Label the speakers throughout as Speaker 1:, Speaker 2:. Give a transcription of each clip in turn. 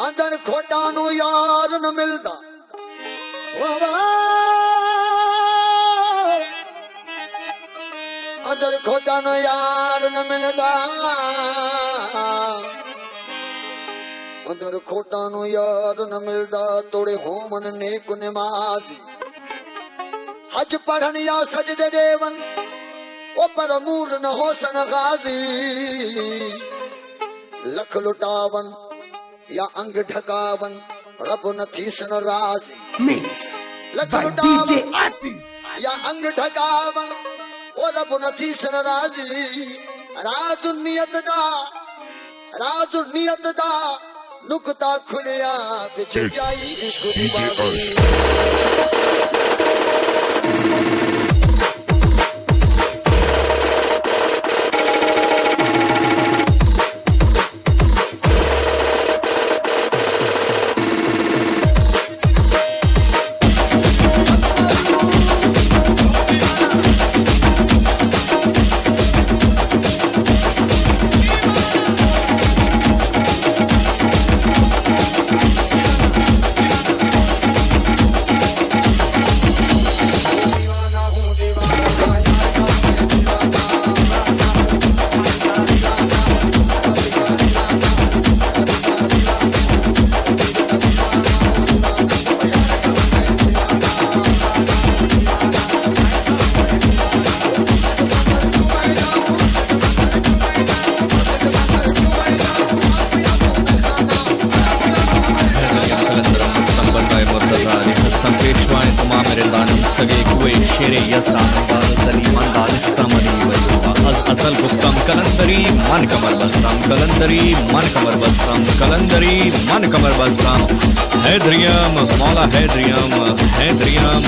Speaker 1: अंदर खोटा नु यार न मिलदा अंदर खोटा नु यार न मिलदा अंदर खोटा नु यार न मिलदा तोड़े होमन नेक नमाजी हज पढ़न या सजदे देवन ओ पर मूल न होसन गाजी लख लुटावन या अंग ढकावन रब न थीसन राजी लख लुटावन या अंग ढकावन ओ रब न थीसन राजी राज नियत दा नुकता खुलिया विच जाई इश्क दी बाजी
Speaker 2: सगे कुए शेरे यज़दान बारज़ली मंदानिस्ता मनी वजुबा अज़ल गुफ्तम कलंदरी मन कमर बस्तम कलंदरी मन कमर बस्तम कलंदरी मन कमर बस्तम हैदरियम मौला हैदरियम हैदरियम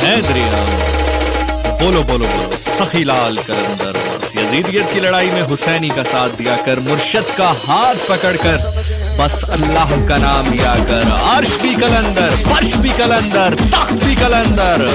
Speaker 2: हैदरियम बोलो बोलो बोलो सखी लाल कलंदर यजीदियत की लड़ाई में हुसैनी का साथ दिया कर मुर्शद का हाथ पकड़कर बस अल्लाह का नाम लिया कर अर्श भी कलंदर फर्श भी कलंदर तख्त भी कलंदर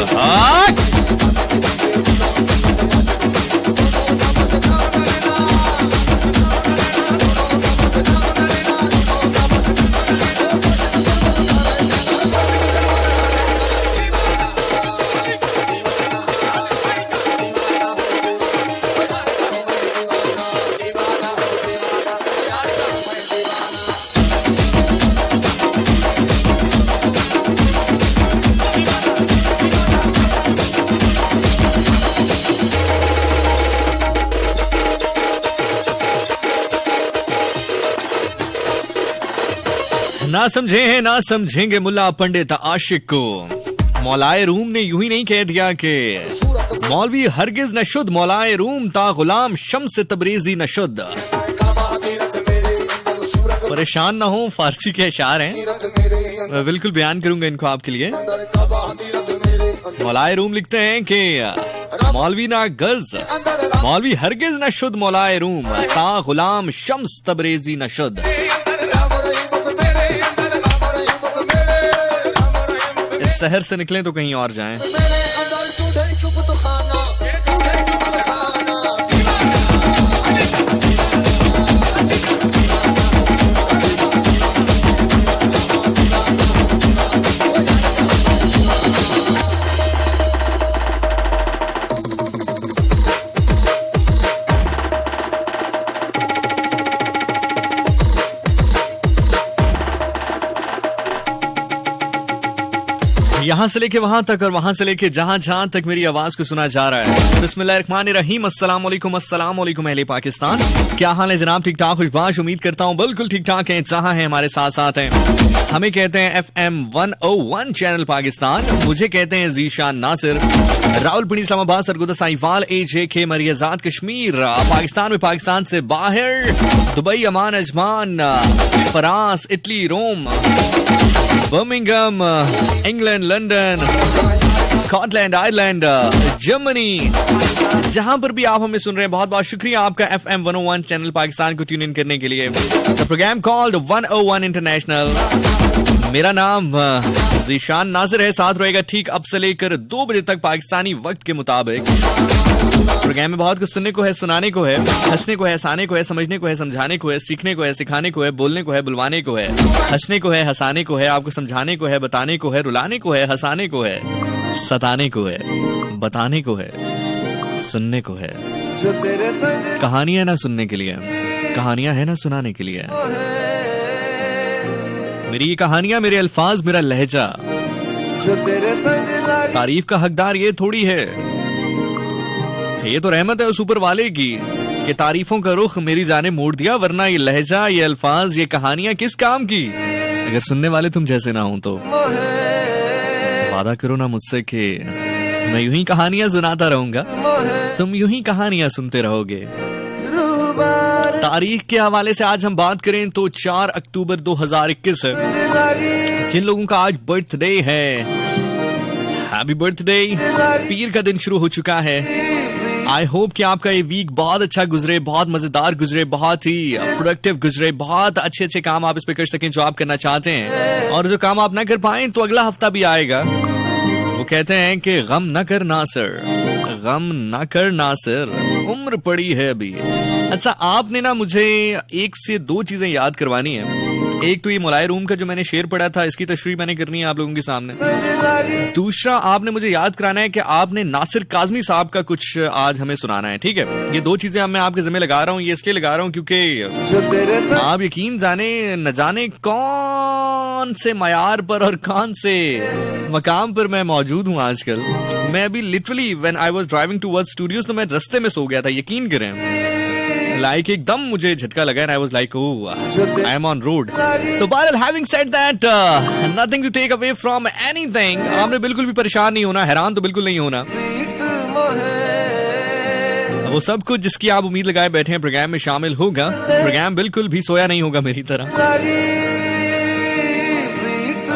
Speaker 2: ना समझे हैं ना समझेंगे मुल्ला पंडित आशिक को मौलाए रूम ने यूं ही नहीं कह दिया कि मौलवी हरगिज न शुद्ध मौलाए रूम ता गुलाम शम्स तबरेजी न शुद्ध। परेशान ना हो, फारसी के अशार हैं, मैं बिल्कुल बयान करूंगा इनको आपके लिए। मौलाए रूम लिखते हैं कि मौलवी ना गज मौलवी हरगिज न शुद्ध मौलाए रूम ता गुलाम शम्स तबरेजी न शुद्ध। शहर से निकलें तो कहीं और जाएं। यहाँ से लेके वहां तक और वहां से लेके जहां जहां तक मेरी आवाज को सुना जा रहा है। बिस्मिल्लाहिर्रहमानिर्रहीम, अस्सलाम वालेकुम अहले पाकिस्तान। क्या हाल है जनाब? ठीक ठाक, खुशबाश, उम्मीद करता हूँ बिल्कुल ठीक ठाक हैं। जहां हैं हमारे साथ साथ हैं, हमें कहते हैं FM 101 चैनल पाकिस्तान, मुझे कहते हैं जीशान नासिर, रावलपिंडी, इस्लामाबाद, सरगोदा, साहिवाल, AJK, मरियजाद, कश्मीर, पाकिस्तान में, पाकिस्तान से बाहर, Dubai, Oman, Ajman, France, Italy, Rome, Birmingham, England, London, Scotland, Ireland, Germany, जहां पर भी आप हमें सुन रहे हैं, बहुत बहुत शुक्रिया आपका FM 101 चैनल पाकिस्तान को ट्यून इन करने के लिए। द प्रोग्राम कॉल्ड 101 इंटरनेशनल मेरा नाम ज़ीशान नासिर है। साथ रहेगा ठीक अब से लेकर 2 बजे तक पाकिस्तानी वक्त के मुताबिक। प्रोग्राम में बहुत कुछ सुनने को है, सुनाने को है, हंसने को है, हंसाने को है, समझने को है, समझाने को है, सीखने को है, सिखाने को है, बोलने को है, बुलवाने को है, हंसने को है, हंसाने को है, आपको समझाने को है, बताने को है, रुलाने को है, हंसाने को है, सताने को है, बताने को है, सुनने को है। कहानियां ना सुनने के लिए, कहानियां है ना सुनाने के लिए। मेरी ये कहानियां, मेरे अल्फाज, मेरा लहजा, तारीफ का हकदार ये थोड़ी है। ये तो रहमत है उस ऊपर वाले की कि तारीफों का रुख मेरी जाने मोड़ दिया, वरना ये लहजा, ये अल्फाज, ये कहानियां किस काम की अगर सुनने वाले तुम जैसे ना हो तो। वादा करो ना मुझसे कि मैं यूं ही कहानियां सुनाता रहूंगा, तुम यूं ही कहानियां सुनते रहोगे। तारीख के हवाले से आज हम बात करें तो 4 अक्टूबर 2021 है। जिन लोगों का आज बर्थडे है, हैप्पी बर्थडे। पीर का दिन शुरू हो चुका है। आई होप कि आपका ये वीक बहुत अच्छा गुजरे, बहुत मजेदार गुजरे, बहुत ही प्रोडक्टिव गुजरे, बहुत अच्छे अच्छे काम आप इस पे कर सकें जो आप करना चाहते हैं। और जो काम आप ना कर पाए तो अगला हफ्ता भी आएगा। वो कहते हैं कि गम न कर नासिर, गम न कर नासिर, उम्र पड़ी है अभी। अच्छा, आपने ना मुझे 1 से 2 चीजें याद करवानी है। एक तो ये मुलाय रूम का जो मैंने शेर पढ़ा था, इसकी तशरीह मैंने करनी है आप लोगों के सामने। दूसरा, आपने मुझे याद कराना है कि आपने नासिर काज़मी साहब का कुछ आज हमें सुनाना है, ठीक है। ये 2 चीजें अब मैं आपके जिम्मे लगा रहा हूँ। ये इसलिए लगा रहा हूँ क्योंकि आप यकीन जाने न जाने कौन से मयार पर और कौन से मकाम पर मैं मौजूद हूँ आजकल। मैं अभी literally when I was driving towards studios तो मैं रास्ते में सो गया था, यकीन करें। लाइक एकदम मुझे झटका लगा and I was like oh I am on road. तो बहरहाल, having said that, nothing to take away from anything. आपने बिल्कुल भी परेशान नहीं होना, हैरान तो बिल्कुल नहीं होना। वो सब कुछ जिसकी आप उम्मीद लगाए बैठे हैं प्रोग्राम में शामिल होगा। प्रोग्राम बिल्कुल भी सोया नहीं होगा मेरी तरह।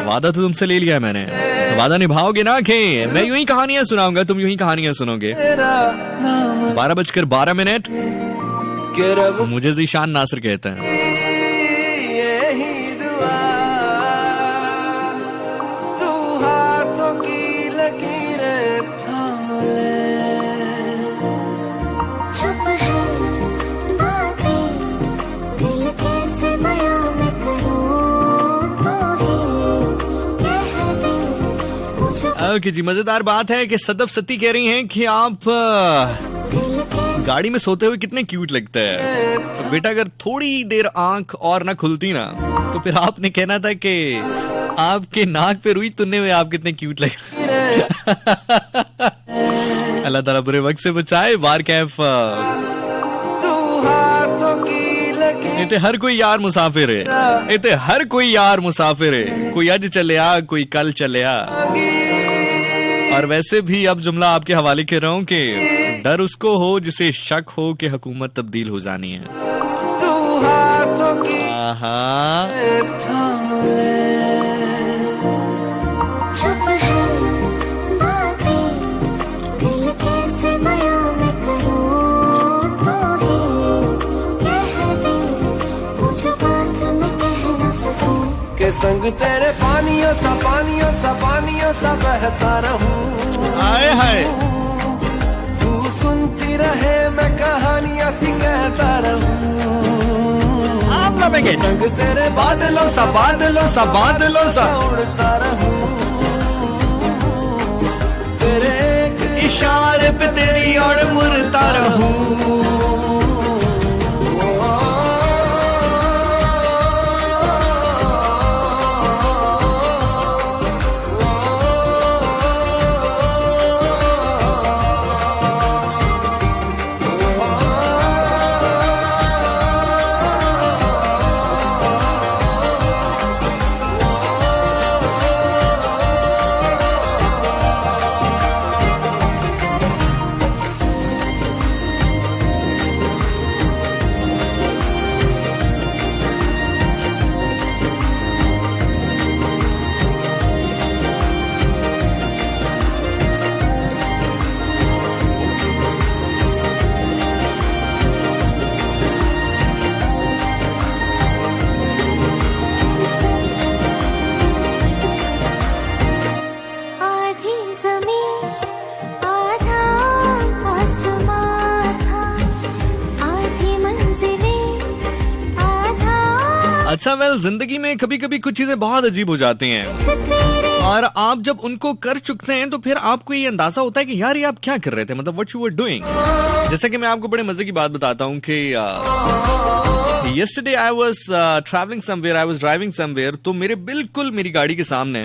Speaker 2: वादा तो तुमसे ले लिया है मैंने, तो वादा निभाओगे ना कि मैं यूं ही कहानियां सुनाऊंगा, तुम यूं ही कहानियां सुनोगे। 12:12 मुझे ज़ीशान नासिर कहते हैं। ओके जी, मजेदार बात है कि सदफ सती कह रही हैं कि आप गाड़ी में सोते हुए कितने क्यूट लगते हैं। तो बेटा, अगर थोड़ी देर आंख और ना खुलती ना तो फिर आपने कहना था कि आपके नाक पे रुई तुनने हुए आप कितने क्यूट लग रहे। अल्लाह ताला बुरे वक्त से बचाए। बार कैफ इते हर कोई यार मुसाफिर है, इते हर कोई यार मुसाफिर है। कोई आज चले आ, कोई कल चले आ। और वैसे भी अब जुमला आपके हवाले कर रहा हूँ कि डर उसको हो जिसे शक हो कि हुकूमत तब्दील हो जानी है।
Speaker 3: संग तेरे पानियों सा बहता रहूं।
Speaker 2: हाय हाय,
Speaker 3: तू सुनती रहे मैं कहानियां सी कहता रहूं।
Speaker 2: आप लगे
Speaker 3: संग तेरे
Speaker 2: बादलों सा
Speaker 3: उड़ता रहूं। तेरे
Speaker 2: इशारे पे तेरी ओर मुड़ता रहूं। अच्छा वेल, जिंदगी में कभी कभी कुछ चीजें बहुत अजीब हो जाती हैं और आप जब उनको कर चुकते हैं तो फिर आपको ये अंदाजा होता है कि यार ये आप क्या कर रहे थे, मतलब व्हाट यू वर डूइंग। जैसे कि मैं आपको बड़े मजे की बात बताता हूँ कि yesterday I was traveling somewhere, I was driving somewhere, तो मेरे बिल्कुल मेरी गाड़ी के सामने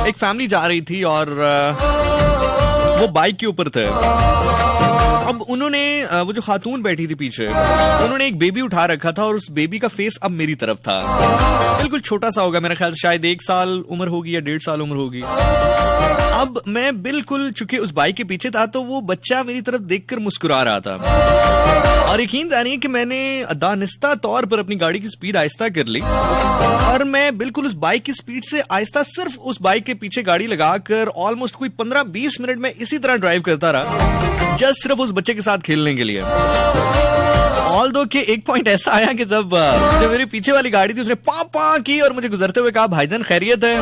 Speaker 2: एक फैमिली जा रही थी और वो बाइक के ऊपर थे। अब उन्होंने वो जो खातून बैठी थी पीछे, उन्होंने एक बेबी उठा रखा था और उस बेबी का फेस अब मेरी तरफ था। बिल्कुल छोटा सा होगा, मेरे ख्याल से शायद 1 साल उम्र होगी या 1.5 साल उम्र होगी। अब मैं बिल्कुल चूंकि उस बाइक के पीछे था तो वो बच्चा मेरी तरफ देखकर मुस्कुरा रहा था और यकीन जानिए कि मैंने दानिस्ता तौर पर अपनी गाड़ी की स्पीड आहिस्ता कर ली और मैं बिल्कुल उस बाइक की स्पीड से आहिस्ता सिर्फ उस बाइक के पीछे गाड़ी लगाकर ऑलमोस्ट कोई 15-20 मिनट में इसी तरह ड्राइव करता रहा, जस्ट सिर्फ उस बच्चे के साथ खेलने के लिए। ऑल्दो के एक पॉइंट ऐसा आया कि जब मेरे पीछे वाली गाड़ी थी उसने पा की और मुझे गुजरते हुए कहा, भाईजान खैरियत है?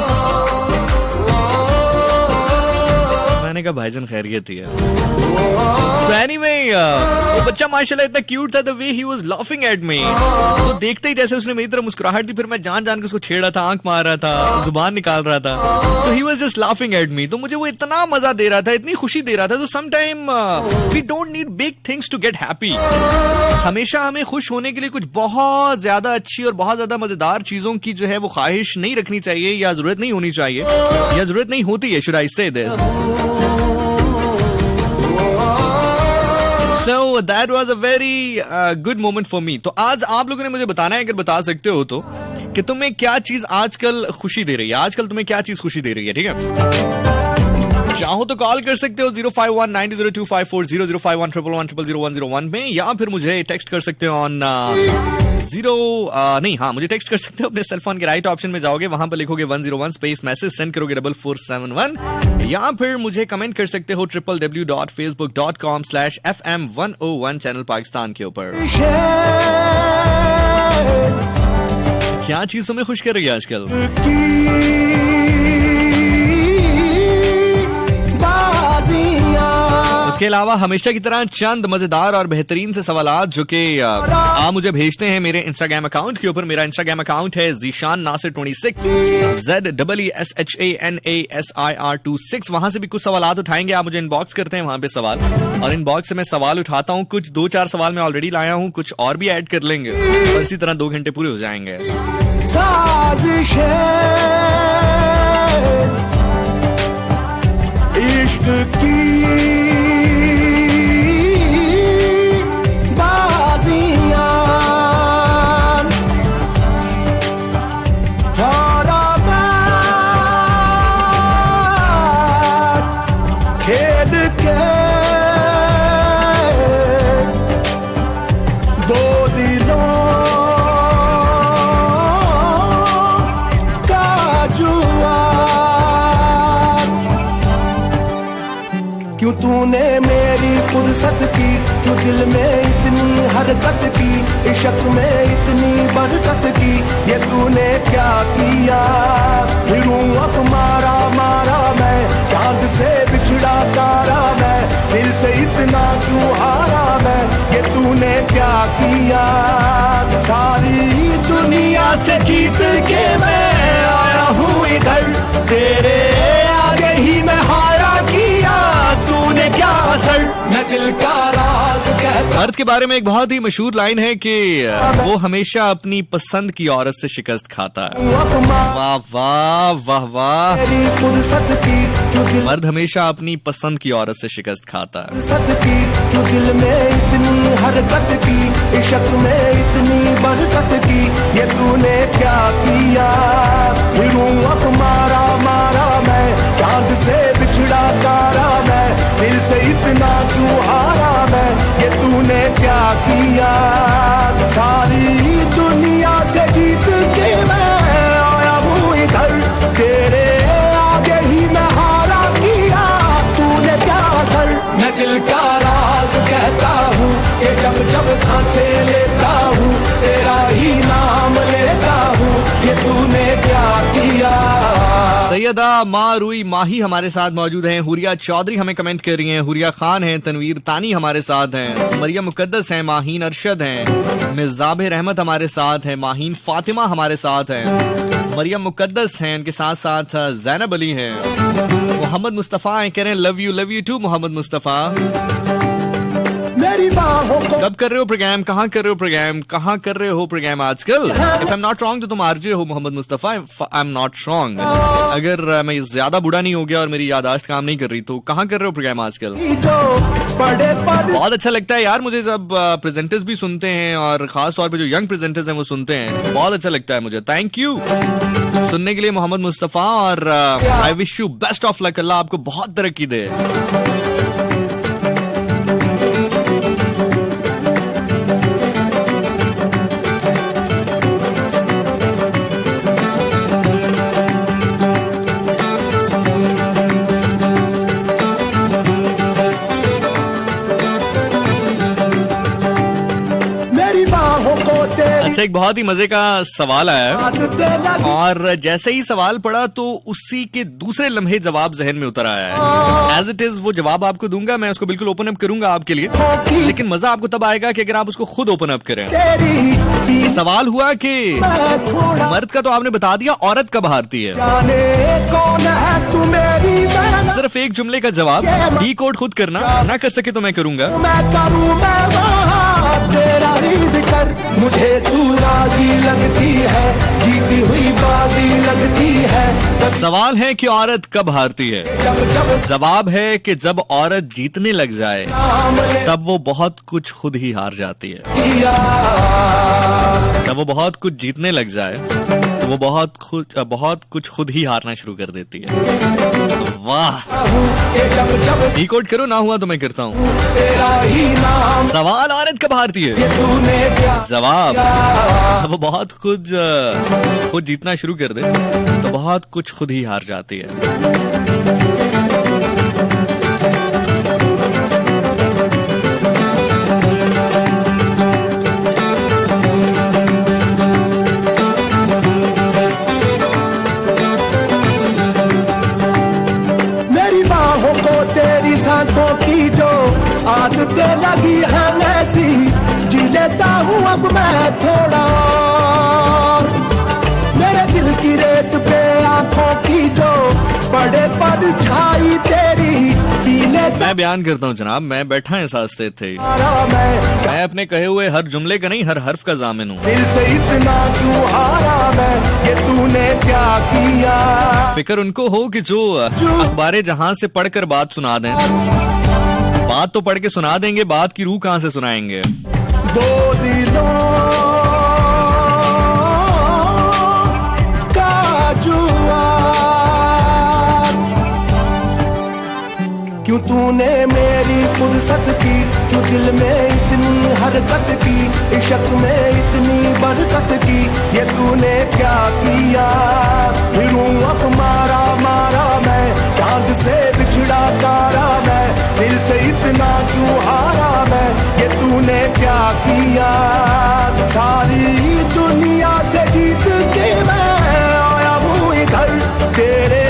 Speaker 2: मैंने कहा भाईजान खैरियत ही है। So anyway, वो बच्चा माशाल्लाह इतना क्यूट था, the way he was laughing at me। तो देखते ही जैसे उसने मेरी तरफ मुस्कुराहट दी, फिर मैं जान के उसको छेड़ा था, आंख मार रहा था, जुबान निकाल रहा था, तो he was just laughing at me। तो मुझे वो इतना मजा दे रहा था, इतनी खुशी दे रहा था। तो sometime we don't need big things to get happy। हमेशा हमें खुश होने के लिए कुछ बहुत ज्यादा अच्छी और बहुत ज्यादा मजेदार चीजों की जो है वो ख्वाहिश नहीं रखनी चाहिए या जरूरत नहीं होनी चाहिए या जरूरत नहीं होती है। Should I say this? So that was a very good moment for me। तो आज आप लोगों ने मुझे बताना है, अगर बता सकते हो तो, कि तुम्हें क्या चीज आजकल खुशी दे रही है, आजकल तुम्हें क्या चीज खुशी दे रही है। ठीक है, चाहो तो कॉल कर सकते हो 051-902540 051-111-000-101 में, या फिर मुझे टेक्स्ट कर सकते हो ऑन मुझे टेक्स्ट कर सकते हो अपने सेलफोन के राइट ऑप्शन में जाओगे, वहां पर लिखोगे 101 स्पेस मैसेज, सेंड करोगे 4471, या फिर मुझे कमेंट कर सकते हो www.facebook.com/FM101 चैनल पाकिस्तान के ऊपर। क्या चीज तुम्हें खुश कर रही है आजकल? इसके अलावा हमेशा की तरह चंद मजेदार और बेहतरीन से सवालात जो कि आप मुझे भेजते हैं मेरे इंस्टाग्राम अकाउंट के ऊपर। मेरा इंस्टाग्राम अकाउंट है ज़ीशान नासिर 26 ZEESHANASIR26। वहां से भी कुछ सवालात उठाएंगे, आप मुझे इनबॉक्स करते हैं वहां पे सवाल, और इनबॉक्स से मैं सवाल उठाता हूँ। कुछ 2-4 सवाल मैं ऑलरेडी लाया हूँ, कुछ और भी ऐड कर लेंगे और इसी तरह 2 घंटे पूरे हो जाएंगे।
Speaker 3: इश्क की बाजियां खेल के दो दिलों का जुआ। क्यों तूने मेरी फुर्सत की, क्यों दिल में इतनी हरकत की, इश्क में इतनी बरकत की, ये तूने क्या किया? फिरूं अब मारा मारा मैं, चांद से बिछड़ा तारा मैं, दिल से इतना क्यों हारा मैं, ये तूने क्या किया? सारी दुनिया से जीत के मैं आया हूँ इधर, तेरे आगे ही मैं हारा किया, तूने क्या असर? मैं दिल का राज कहता।
Speaker 2: मर्द के बारे में एक बहुत ही मशहूर लाइन है कि वो हमेशा अपनी पसंद की औरत से शिकस्त खाता है। वाह वाह वाह वाह। मर्द हमेशा अपनी पसंद की औरत से शिकस्त खाता है।
Speaker 3: क्यों दिल में इतनी हरकत की, इश्क में इतनी बरकत की, ये तूने क्या किया? फिरूं अब मारा मारा मैं, चांद से बिछड़ा तारा मैं, दिल से इतना क्यों हारा मैं, ये तूने क्या किया? सारी दुनिया से जीत के मैं आया हूँ इधर, तेरे आगे ही मैं हारा किया, तूने क्या असर? मैं दिल का राज कहता हूँ कि जब जब सांसें लेता हूँ, तेरा ही नाम लेता हूँ, ये तूने क्या किया?
Speaker 2: सैयद अदा मारुई माही हमारे साथ मौजूद हैं। हुरिया चौधरी हमें कमेंट कर रही हैं। हुरिया खान हैं। तनवीर तानी हमारे साथ हैं। मरियम मुकद्दस हैं। माहीन अरशद हैं। मिर्जाबिर रहमत हमारे साथ हैं। माहीन फातिमा हमारे साथ हैं। मरियम मुकद्दस हैं। उनके साथ साथ जैनब अली हैं। मोहम्मद मुस्तफ़ा हैं, कह रहे हैं love you too Mohammad Mustafa. कब कर रहे हो प्रोग्राम, कहाँ कर रहे हो प्रोग्राम, कहाँ कर रहे हो प्रोग्राम आजकल? If I am not wrong तो तुम आरजे हो Mohammad Mustafa. I am not wrong. अगर मैं ज्यादा बूढ़ा नहीं हो गया और मेरी याददाश्त काम नहीं कर रही तो कहाँ कर रहे हो प्रोग्राम आजकल? बहुत अच्छा लगता है यार मुझे जब प्रेजेंटर्स भी सुनते हैं और खास तौर पे जो यंग प्रेजेंटर्स हैं वो सुनते हैं। बहुत अच्छा लगता है मुझे। थैंक यू सुनने के लिए मोहम्मद मुस्तफ़ा और I wish you best of luck. अल्लाह आपको बहुत तरक्की दे। अच्छा, एक बहुत ही मजे का सवाल आया है और जैसे ही सवाल पड़ा तो उसी के दूसरे लम्हे जवाब जहन में उतर आया है। एज इट इज वो जवाब आपको दूंगा, मैं उसको बिल्कुल ओपन अप करूंगा आपके लिए, लेकिन मजा आपको तब आएगा कि अगर आप उसको खुद ओपन अप करें। सवाल हुआ कि मर्द का तो आपने बता दिया, औरत कब हारती है? सिर्फ एक जुमले का जवाब डी कोड खुद करना, ना कर सके तो मैं करूंगा।
Speaker 3: मुझे तू राजी लगती है, जीती हुई बाजी लगती है।
Speaker 2: सवाल है कि औरत कब हारती है? जवाब है कि जब औरत जीतने लग जाए तब वो बहुत कुछ खुद ही हार जाती है। जब वो बहुत कुछ जीतने लग जाए तो वो बहुत कुछ खुद ही हारना शुरू कर देती है। वाह, डिकोड करो, ना हुआ तो मैं करता हूँ। सवाल औरत कब हारती है? जवाब जब वो बहुत खुद जीतना शुरू कर दे तो बहुत कुछ खुद ही हार जाती है।
Speaker 3: की जो आदतें लगी है ऐसी, जी लेता हूँ अब मैं थोड़ा। मेरे दिल की रेत पे आंखों की जो बड़े पर छाई तेरी,
Speaker 2: मैं बयान करता हूँ जनाब, मैं बैठा है सास्ते थे, मैं अपने कहे हुए हर जुमले का नहीं हर हर्फ का जामिन हूँ।
Speaker 3: दिल से इतना क्यों हारा मैं, ये तूने क्या किया?
Speaker 2: फिक्र उनको हो कि जो अखबारे जहां से पढ़कर बात सुना दें। बात तो पढ़ के सुना देंगे, बात की रूह कहां से सुनाएंगे?
Speaker 3: दो दिलों का जुआ, क्यों तूने मेरी फुर्सत की, क्यों दिल में इतनी हरकत की, इश्क में इतनी बरकत की, ये तूने क्या किया? फिरूं अब मारा मारा मैं, चांद से बिछड़ा तारा मैं, दिल से इतना क्यों हारा मैं, ये तूने क्या किया? सारी दुनिया से जीत के मैं आया हूँ इधर, तेरे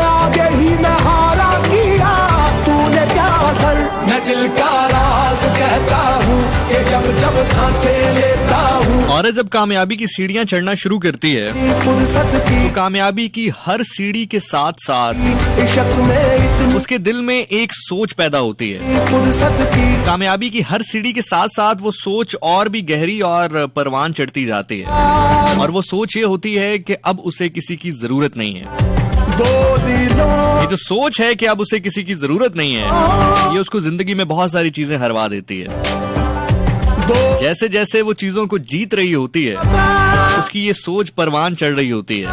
Speaker 3: आगे ही मैं हारा किया, तूने क्या असर? मैं दिल का राज कहता हूँ कि जब जब सांसें लेता हूँ।
Speaker 2: औरत जब कामयाबी की सीढ़ियां चढ़ना शुरू करती है तो कामयाबी की हर सीढ़ी के साथ साथ उसके दिल में एक सोच पैदा होती है। कामयाबी की हर सीढ़ी के साथ साथ वो सोच और भी गहरी और परवान चढ़ती जाती है, और वो सोच ये होती है कि अब उसे किसी की जरूरत नहीं है। ये जो सोच है कि अब उसे किसी की जरूरत नहीं है, ये उसको जिंदगी में बहुत सारी चीजें हरवा देती है। जैसे जैसे वो चीजों को जीत रही होती है उसकी ये सोच परवान चढ़ रही होती है।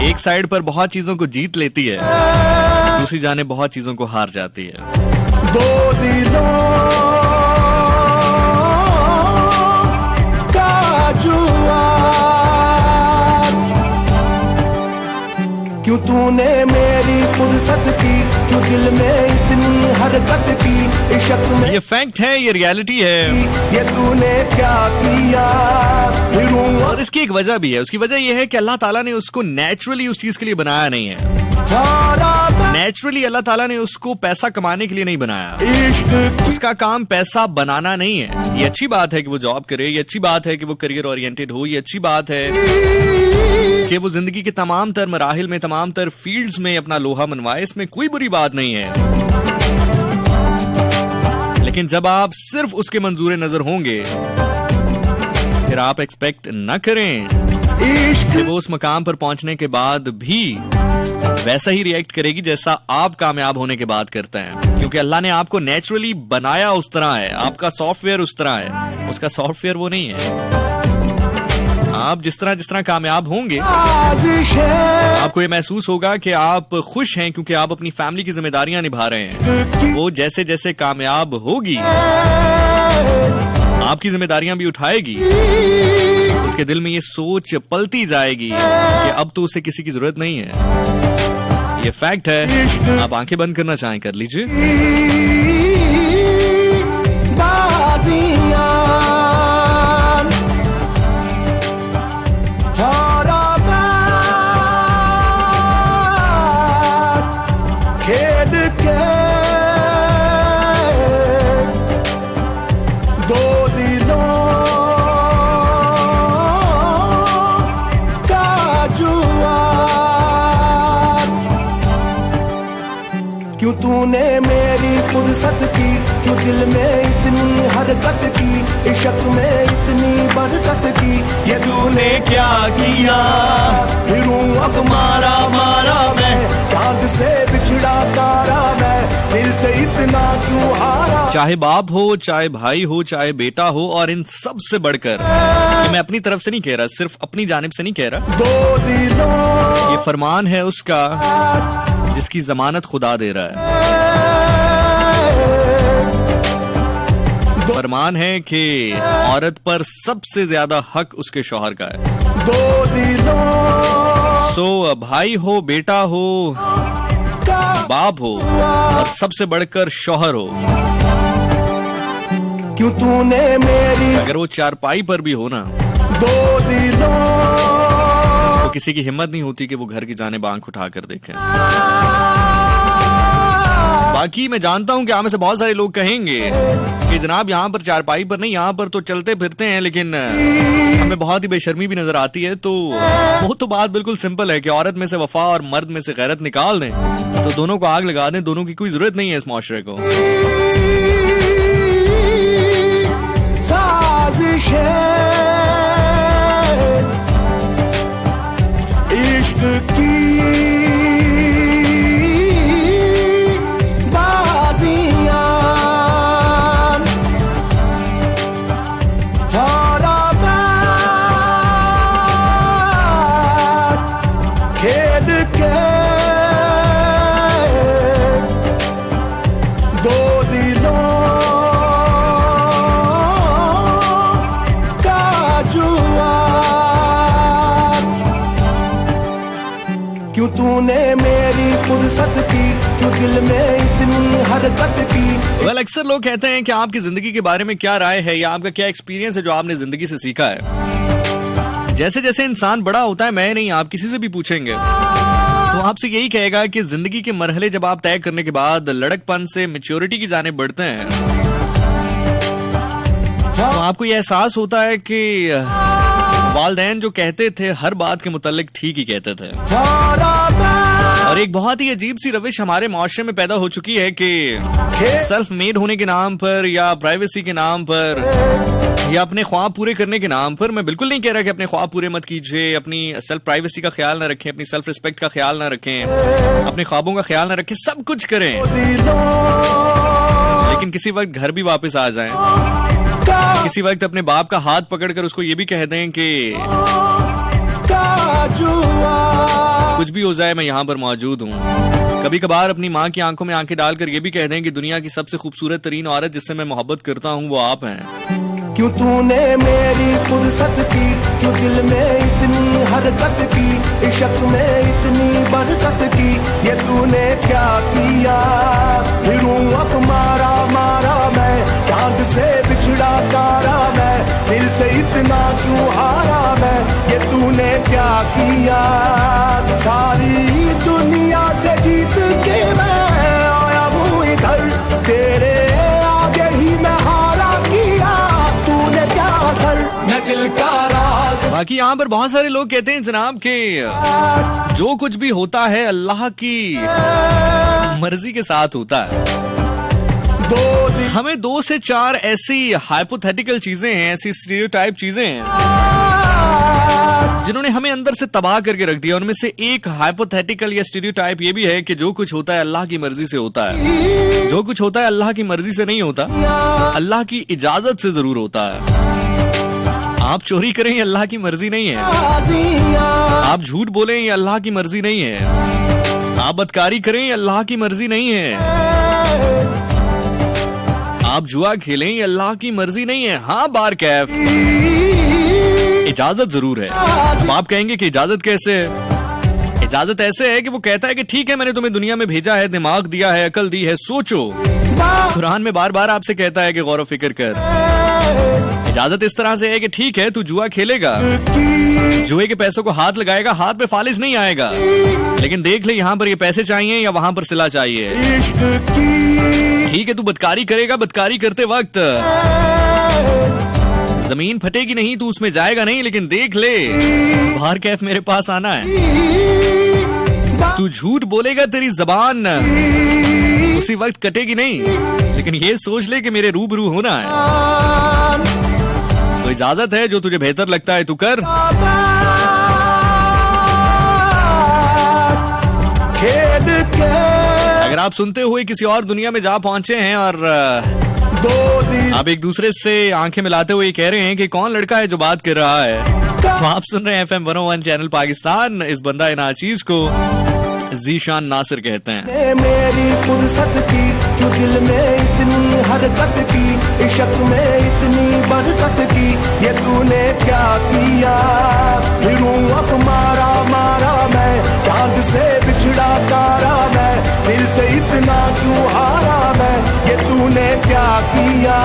Speaker 2: एक साइड पर बहुत चीजों को जीत लेती है, दूसरी जाने बहुत चीजों को हार जाती है।
Speaker 3: दो दिलों का जुआ, क्यों तूने मेरी फुर्सत की, क्यों दिल में इतनी हरकत की, इश्क इश्क में
Speaker 2: ये फैक्ट है, ये रियलिटी है।
Speaker 3: ये तूने क्या किया, फिरूं
Speaker 2: और इसकी एक वजह भी है। उसकी वजह यह है कि अल्लाह ताला ने उसको नेचुरली उस चीज के लिए बनाया नहीं है। नेचुरली अल्लाह ताला ने उसको पैसा कमाने के लिए नहीं बनाया।
Speaker 3: इश्क
Speaker 2: उसका काम पैसा बनाना नहीं है। ये अच्छी बात है कि वो जॉब करे, ये अच्छी बात है कि वो करियर ओरिएंटेड हो, ये अच्छी बात है कि वो जिंदगी के तमाम तर मराहिल में, तमाम तर फील्ड्स में अपना लोहा मनवाए। इसमें कोई बुरी बात नहीं है। लेकिन जब आप सिर्फ उसके मंजूर नजर होंगे, फिर आप एक्सपेक्ट न करें कि वो उस मकाम पर पहुंचने के बाद भी वैसा ही रिएक्ट करेगी जैसा आप कामयाब होने के बाद करते हैं। क्योंकि अल्लाह ने आपको नेचुरली बनाया उस तरह है, आपका सॉफ्टवेयर उस तरह है, उसका सॉफ्टवेयर वो नहीं है। आप जिस तरह कामयाब होंगे, आपको ये महसूस होगा कि आप खुश हैं क्योंकि आप अपनी फैमिली की जिम्मेदारियां निभा रहे हैं। वो जैसे जैसे कामयाब होगी, आपकी जिम्मेदारियां भी उठाएगी, उसके दिल में ये सोच पलती जाएगी कि अब तो उसे किसी की जरूरत नहीं है। ये फैक्ट है। आप आंखें बंद करना चाहें कर लीजिए।
Speaker 3: खेल के दो दिलों का जुआ, क्यों तूने मेरी फुर्सत की, क्यों दिल में इतनी हरकत की, इश्क में इतनी बरकत की, ये तूने क्या किया, फिरूं अब मारा मारा मैं, चांद से बिछड़ा तारा मैं, दिल से इतना क्यों हारा।
Speaker 2: चाहे बाप हो, चाहे भाई हो, चाहे बेटा हो, और इन सब से बढ़कर, तो मैं अपनी तरफ से नहीं कह रहा, सिर्फ अपनी जानिब से नहीं कह रहा,
Speaker 3: दो दिलों
Speaker 2: ये फरमान है उसका जिसकी जमानत खुदा दे रहा है। फरमान है कि औरत पर सबसे ज्यादा हक उसके शौहर का है।
Speaker 3: दो दिलों
Speaker 2: सो भाई हो, बेटा हो, बाप हो, और सबसे बढ़कर शौहर हो।
Speaker 3: क्यों तूने मेरी
Speaker 2: अगर वो चारपाई पर भी हो ना,
Speaker 3: दो दिलों
Speaker 2: तो किसी की हिम्मत नहीं होती कि वो घर की जानिब आंख उठाकर देखे। बाकी मैं जानता हूं कि आप में से बहुत सारे लोग कहेंगे कि जनाब यहाँ पर चारपाई पर नहीं, यहाँ पर तो चलते फिरते हैं, लेकिन हमें बहुत ही बेशर्मी भी नजर आती है। तो वो तो बात बिल्कुल सिंपल है कि औरत में से वफा और मर्द में से गैरत निकाल दें तो दोनों को आग लगा दें। दोनों की कोई जरूरत नहीं है इस माशरे को।
Speaker 3: इश्क की बाजियां हारा मैं खेल के दो दिलों का जुआ, क्यों तूने मेरी फुर्सत की, क्यों दिल में इतनी हरकत की।
Speaker 2: वेल, अक्सर लोग कहते हैं कि आपकी जिंदगी के बारे में क्या राय है या आपका क्या एक्सपीरियंस है जो आपने जिंदगी से सीखा है। जैसे जैसे इंसान बड़ा होता है, मैं नहीं आप किसी से भी पूछेंगे तो आपसे यही कहेगा कि जिंदगी के मरहले जब आप तय करने के बाद लड़कपन से मैच्योरिटी की जाने बढ़ते हैं तो आपको यह एहसास होता है कि वालिदैन जो कहते थे हर बात के मुतालिक ठीक ही कहते थे। और एक बहुत ही अजीब सी रविश हमारे माशरे में पैदा हो चुकी है कि सेल्फ मेड होने के नाम पर या प्राइवेसी के नाम पर या अपने ख्वाब पूरे करने के नाम पर, मैं बिल्कुल नहीं कह रहा कि अपने ख्वाब पूरे मत कीजिए, अपनी सेल्फ प्राइवेसी का ख्याल ना रखें, अपनी सेल्फ रिस्पेक्ट का ख्याल ना रखें, अपने ख्वाबों का ख्याल ना रखें, सब कुछ करें, लेकिन किसी वक्त घर भी वापस आ जाएं, किसी वक्त अपने बाप का हाथ पकड़कर उसको ये भी कह दें कि कुछ भी हो जाए मैं यहाँ पर मौजूद हूँ। कभी कभार अपनी माँ की आंखों में आंखें डालकर ये भी कह दें कि दुनिया की सबसे खूबसूरत तरीन औरत जिससे मैं मोहब्बत करता हूँ वो आप हैं।
Speaker 3: क्यों तूने मेरी फुर्सत की, क्यों दिल में इतनी हरकत की, इश्क में इतनी बरकत की, ये तूने क्या किया। फिरूं अब मारा मारा मैं, चांद से बिछड़ा तारा मैं, दिल से इतना क्यों हारा मैं, ये तूने क्या किया। सारी दुनिया से जीत के मैं आया हूँ इधर, तेरे आगे ही मैं हारा किया, तूने क्या असर, मैं दिल का राज।
Speaker 2: बाकी यहाँ पर बहुत सारे लोग कहते हैं जनाब कि जो कुछ भी होता है अल्लाह की मर्जी के साथ होता है। हमें 2 से 4 ऐसी हाइपोथेटिकल चीजें हैं, ऐसी स्टीरियोटाइप चीजें हैं जिन्होंने हमें अंदर से तबाह करके रख दिया। उनमें से एक हाइपोथेटिकल या स्टीरियोटाइप ये भी है कि जो कुछ होता है अल्लाह की मर्जी से होता है। जो कुछ होता है अल्लाह की मर्जी से नहीं होता, अल्लाह की इजाजत से जरूर होता है। आप चोरी करें ये अल्लाह की मर्जी नहीं है, आप झूठ बोलें ये अल्लाह की मर्जी नहीं है, आप बदकारी करें ये अल्लाह की मर्जी नहीं है, आप जुआ खेलें ये अल्लाह की मर्जी नहीं है। हाँ बार कैफ इजाजत जरूर है। अब आप कहेंगे कि इजाजत कैसे है? इजाजत ऐसे है कि वो कहता है कि ठीक है मैंने तुम्हें दुनिया में भेजा है, दिमाग दिया है, अकल दी है, सोचो। कुरान में बार बार आपसे कहता है कि गौर व फिक्र कर। इजाजत इस तरह से है कि ठीक है तू जुआ खेलेगा, जुए के पैसों को हाथ लगाएगा, हाथ पे फालिज नहीं आएगा, लेकिन देख ले यहाँ पर ये पैसे चाहिए या वहां पर सिला चाहिए। ठीक है तू बदकारी करेगा, बदकारी करते वक्त जमीन फटेगी नहीं, तू उसमें जाएगा नहीं, लेकिन देख ले बाहर कैफ मेरे पास आना है। तू झूठ बोलेगा, तेरी जबान उसी वक्त कटेगी नहीं, लेकिन ये सोच ले कि मेरे रूबरू होना है। तो इजाजत है, जो तुझे बेहतर लगता है तू कर। अगर आप सुनते हुए किसी और दुनिया में जा पहुंचे हैं और आप एक दूसरे से आंखें मिलाते हुए कह रहे हैं कि कौन लड़का है जो बात कर रहा है, तो आप सुन रहे हैं FM 101 चैनल पाकिस्तान। इस बंदा नाचीज को जीशान नासिर कहते हैं।
Speaker 3: मेरी फुर्सत की, क्यों दिल में इतनी हरकत की, इश्क में इतनी बरकत की, ये तूने क्या किया। फिरूं अब मारा मारा मैं, चांद से बिछड़ा तारा मैं, दिल से इतना क्यों हारा मैं, ये तूने क्या किया।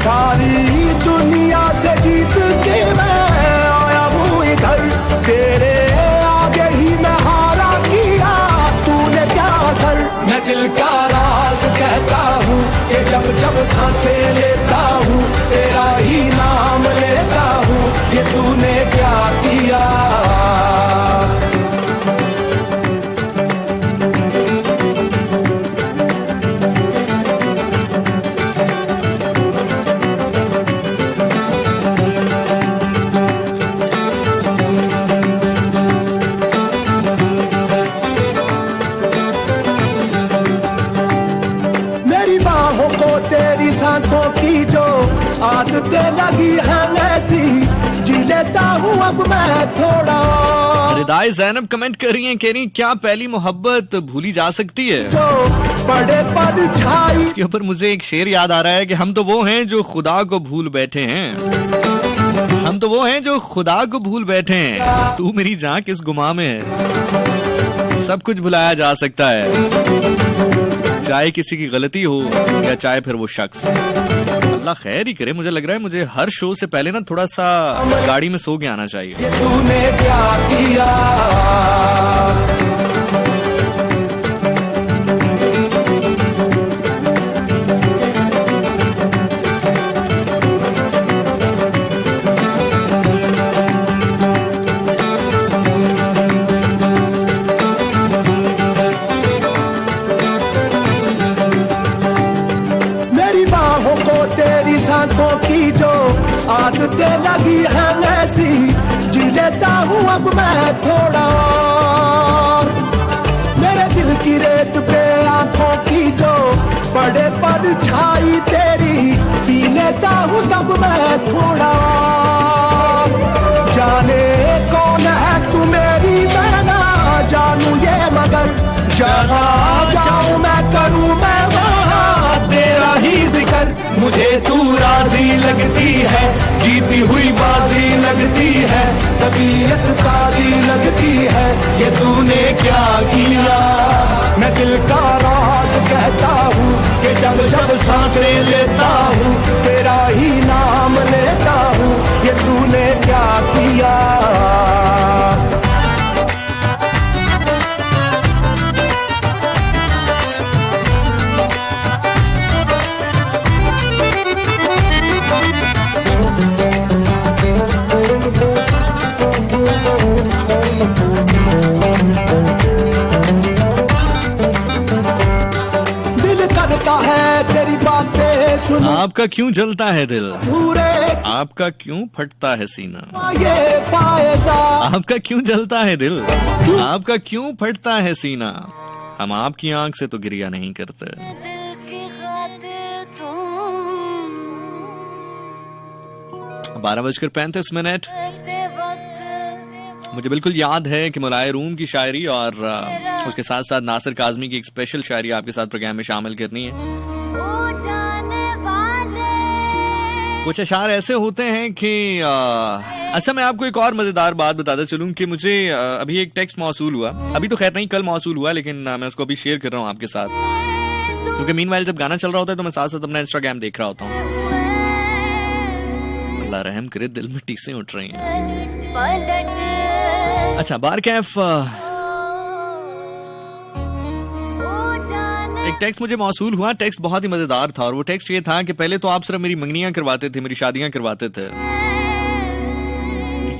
Speaker 3: सारी दुनिया से जीत के मैं आया हूँ इधर, तेरे आगे ही मैं हारा किया, तूने क्या असर, मैं दिल का राज कहता हूँ कि जब जब सांसें लेता हूँ तेरा ही नाम लेता हूँ, ये तूने क्या किया। सांसों की जो आदतें लगी है ऐसी, जी लेता हूँ अब मैं थोड़ा।
Speaker 2: रिदाई ज़ैनब कमेंट कर रही हैं, कह रही क्या पहली मोहब्बत भूली जा सकती है।
Speaker 3: जो बड़े पर छाई,
Speaker 2: इसके ऊपर मुझे एक शेर याद आ रहा है कि हम तो वो हैं जो खुदा को भूल बैठे हैं, हम तो वो हैं जो खुदा को भूल बैठे हैं, तू मेरी जान किस गुमा में है। सब कुछ भुलाया जा सकता है, चाहे किसी की गलती हो या चाहे फिर वो शख्स। अल्लाह खैर ही करे। मुझे लग रहा है मुझे हर शो से पहले ना थोड़ा सा गाड़ी में सो के आना चाहिए।
Speaker 3: तूने क्या किया। सांसों की जो आदतें लगी है ऐसी, जी लेता हूँ अब मैं थोड़ा। मेरे दिल की रेत पे आंखों की जो बड़े पर छाई तेरी, पी लेता हूँ तब मैं थोड़ा। जाने कौन है तू मेरी, मैं ना जानू ये, मगर जहाँ जाऊँ मैं करूँ मैं वहाँ तेरा ही जिक्र, मुझे तू राजी लगे लगती है, जीती हुई बाजी लगती है, तबीयत ताजी लगती है, ये तूने क्या किया। मैं दिल का राज कहता हूँ कि जब जब सांसें लेता हूँ तेरा ही नाम लेता हूँ, ये तूने क्या किया।
Speaker 2: आपका क्यों जलता है दिल, आपका क्यों फटता है सीना, आपका क्यों जलता है दिल, आपका क्यों फटता है सीना। हम आपकी आंख से तो गिरिया नहीं करते। 12:35। मुझे बिल्कुल याद है कि मुलाय रूम की शायरी और उसके साथ साथ नासिर काज़मी की एक स्पेशल शायरी आपके साथ प्रोग्राम में शामिल करनी है। कुछ अशार ऐसे होते हैं कि अच्छा, मैं आपको एक और मजेदार बात बताता चलूं कि मुझे अभी एक टेक्स्ट मौसूल हुआ, अभी तो खैर नहीं, कल मौसूल हुआ, लेकिन मैं उसको अभी शेयर कर रहा हूं आपके साथ, क्योंकि मीनवाइल जब गाना चल रहा होता है तो मैं साथ साथ अपना इंस्टाग्राम देख रहा होता हूँ। अल्लाह रहम करे, दिल में टीसें उठ रही हैं। अच्छा, बार कैफ एक टेक्स्ट मुझे मौसूल हुआ, टेक्स्ट बहुत ही मजेदार था, और वो टेक्स्ट ये था कि पहले तो आप सिर्फ मेरी मंगनियां करवाते थे, मेरी शादियां करवाते थे,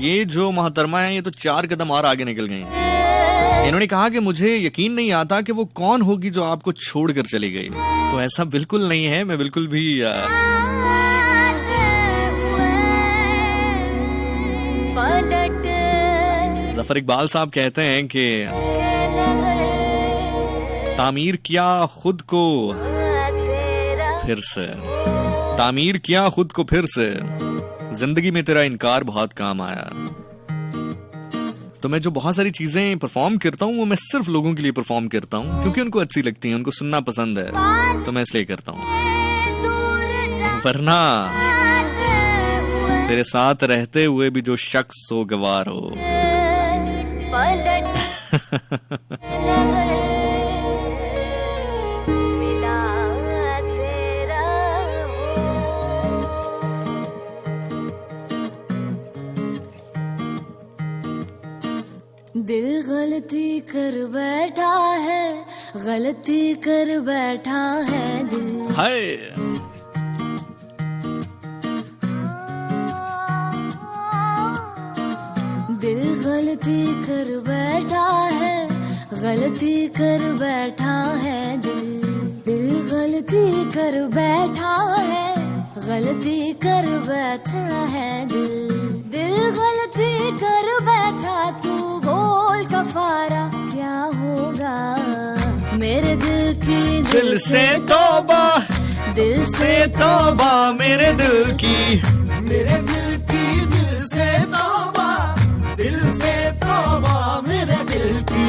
Speaker 2: ये जो मोहतरमा है ये तो 4 कदम और आगे निकल गई। इन्होंने कहा कि मुझे यकीन नहीं आता कि वो कौन होगी जो आपको छोड़कर चली गई। तो ऐसा बिल्कुल नहीं है, मैं बिल्कुल भी जफर इकबाल साहब कहते हैं कि तामीर किया खुद को फिर से, तामीर किया खुद को फिर से, जिंदगी में तेरा इनकार बहुत काम आया। तो मैं जो बहुत सारी चीजें परफॉर्म करता हूँ वो मैं सिर्फ लोगों के लिए परफॉर्म करता हूँ, क्योंकि उनको अच्छी लगती हैं, उनको सुनना पसंद है, तो मैं इसलिए करता हूँ। वरना तेरे साथ रहते हुए भी जो शख्स सोगवार हो।
Speaker 4: दिल गलती कर बैठा है, गलती कर बैठा है दिल।
Speaker 2: हाय
Speaker 4: दिल गलती कर बैठा है, गलती कर बैठा है दिल। दिल गलती कर बैठा है, गलती कर बैठा है दिल। दिल गलती कर बैठा, तू बोल कफारा क्या होगा। मेरे दिल की
Speaker 2: दिल से तौबा,
Speaker 4: दिल
Speaker 2: से तौबा मेरे दिल की,
Speaker 3: मेरे दिल की दिल से तौबा, दिल से तौबा मेरे दिल की,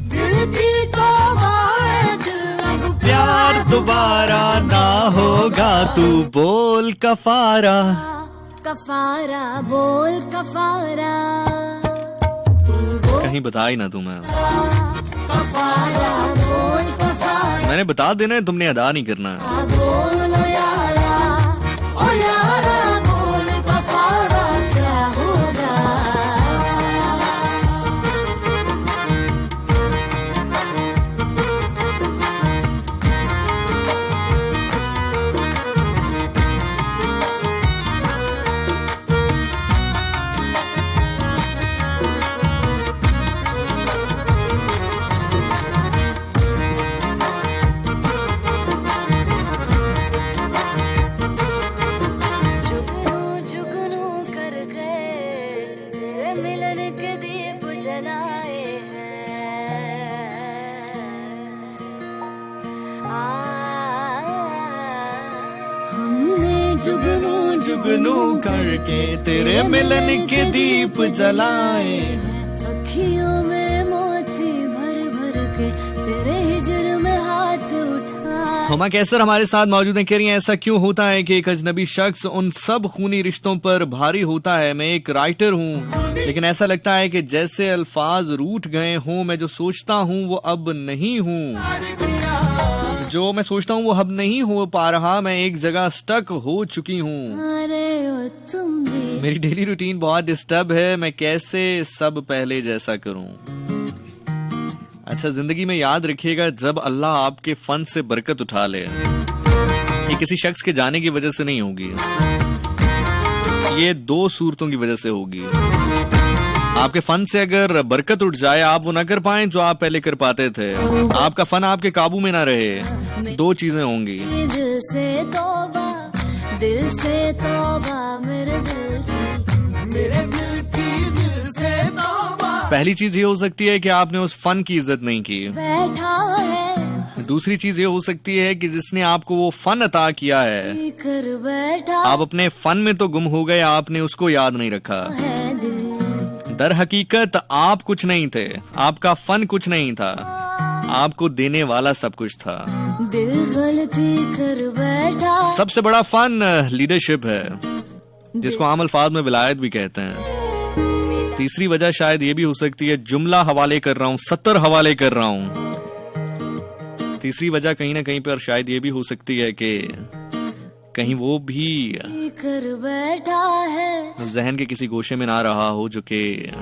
Speaker 4: दिल की तौबा है दिल। अब
Speaker 2: प्यार दोबारा ना होगा, तू बोल कफारा।
Speaker 4: कफारा बोल कफारा,
Speaker 2: कहीं बता ही ना तुम्हें,
Speaker 4: कफारा बोल कफारा।
Speaker 2: मैंने बता देना है, तुमने अदा नहीं करना है।
Speaker 4: बोलो यारा, ओ यारा बोल कफारा क्या होगा।
Speaker 2: जुगनू करके तेरे मिलन के दीप जलाए,
Speaker 4: अखियों में मोती भर भर के तेरे हिजर में हाथ उठाए।
Speaker 2: हुमा कैसर हमारे साथ मौजूद है, कह रही हैं ऐसा क्यों होता है कि एक अजनबी शख्स उन सब खूनी रिश्तों पर भारी होता है। मैं एक राइटर हूँ, लेकिन ऐसा लगता है कि जैसे अल्फाज रूठ गए हों। मैं जो सोचता हूँ वो अब नहीं हूँ, जो मैं सोचता हूँ वो अब नहीं हो पा रहा। मैं एक जगह स्टक हो चुकी हूँ। मेरी डेली रूटीन बहुत डिस्टर्ब है। मैं कैसे सब पहले जैसा करूँ। अच्छा, जिंदगी में याद रखिएगा, जब अल्लाह आपके फन से बरकत उठा ले, ये किसी शख्स के जाने की वजह से नहीं होगी, ये दो सूरतों की वजह से होगी। आपके फन से अगर बरकत उठ जाए, आप वो ना कर पाए जो आप पहले कर पाते थे, आपका फन आपके काबू में ना रहे, दो चीजें होंगी।
Speaker 4: दिल से तौबा, दिल से तौबा, मेरे दिल से तौबा।
Speaker 2: पहली चीज ये हो सकती है कि आपने उस फन की इज्जत नहीं की।
Speaker 4: बैठा है,
Speaker 2: दूसरी चीज ये हो सकती है कि जिसने आपको वो फन अता किया है,
Speaker 4: कर बैठा
Speaker 2: आप अपने फन में तो गुम हो गए, आपने उसको याद नहीं रखा।
Speaker 4: है दिल।
Speaker 2: दर हकीकत आप कुछ नहीं थे, आपका फन कुछ नहीं था, आपको देने वाला सब कुछ था।
Speaker 4: दिल गलती कर बैठा।
Speaker 2: सबसे बड़ा फन लीडरशिप है, जिसको आम अल्फाज में विलायत भी कहते हैं। तीसरी वजह शायद ये भी हो सकती है, जुमला हवाले कर रहा हूँ, 70 हवाले कर रहा हूँ। तीसरी वजह कहीं ना कहीं पर शायद ये भी हो सकती है कि कहीं वो भी
Speaker 4: कर बैठा है,
Speaker 2: जहन के किसी गोशे में ना रहा हो, जो कि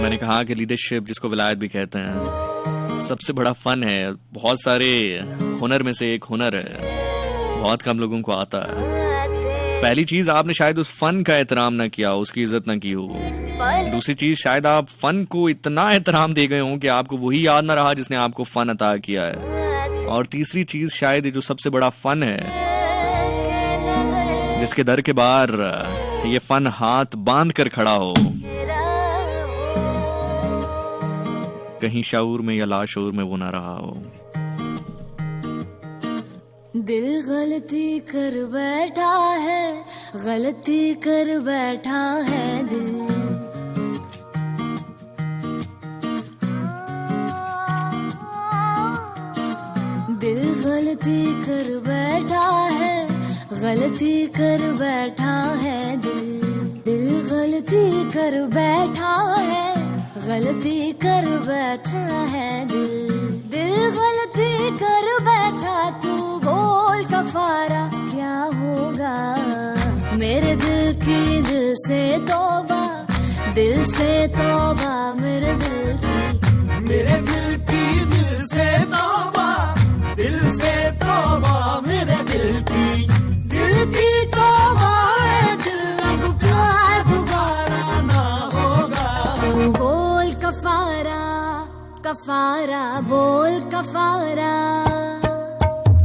Speaker 2: मैंने कहा कि लीडरशिप, जिसको विलायत भी कहते हैं, सबसे बड़ा फन है। बहुत सारे हुनर में से एक हुनर है, बहुत कम लोगों को आता है। पहली चीज, आपने शायद उस फन का एहतराम ना किया, उसकी इज्जत ना की हो। दूसरी चीज, शायद आप फन को इतना एहतराम दे गए हो कि आपको वही याद ना रहा जिसने आपको फन अता किया है। और तीसरी चीज, शायद ये जो सबसे बड़ा फन है, जिसके दर के बाहर ये फन हाथ बांध कर खड़ा हो, कहीं शऊर में या लाशऊर में वो ना रहा हो।
Speaker 4: दिल गलती कर बैठा है, गलती कर बैठा है दिल। दिल गलती कर बैठा है, गलती कर बैठा है दिल। दिल गलती कर बैठा है, गलती कर बैठा है दिल। दिल गलती कर बैठा, तू बोल कफारा क्या होगा। मेरे दिल की दिल से तौबा, दिल से तौबा, मेरे दिल की,
Speaker 3: मेरे दिल की दिल से तौबा, दिल से तौबा, मेरे दिल की
Speaker 4: तौबा है। दिल अब प्यार दोबारा
Speaker 3: ना होगा।
Speaker 4: तू बोल कफारा, कफारा बोल कफारा,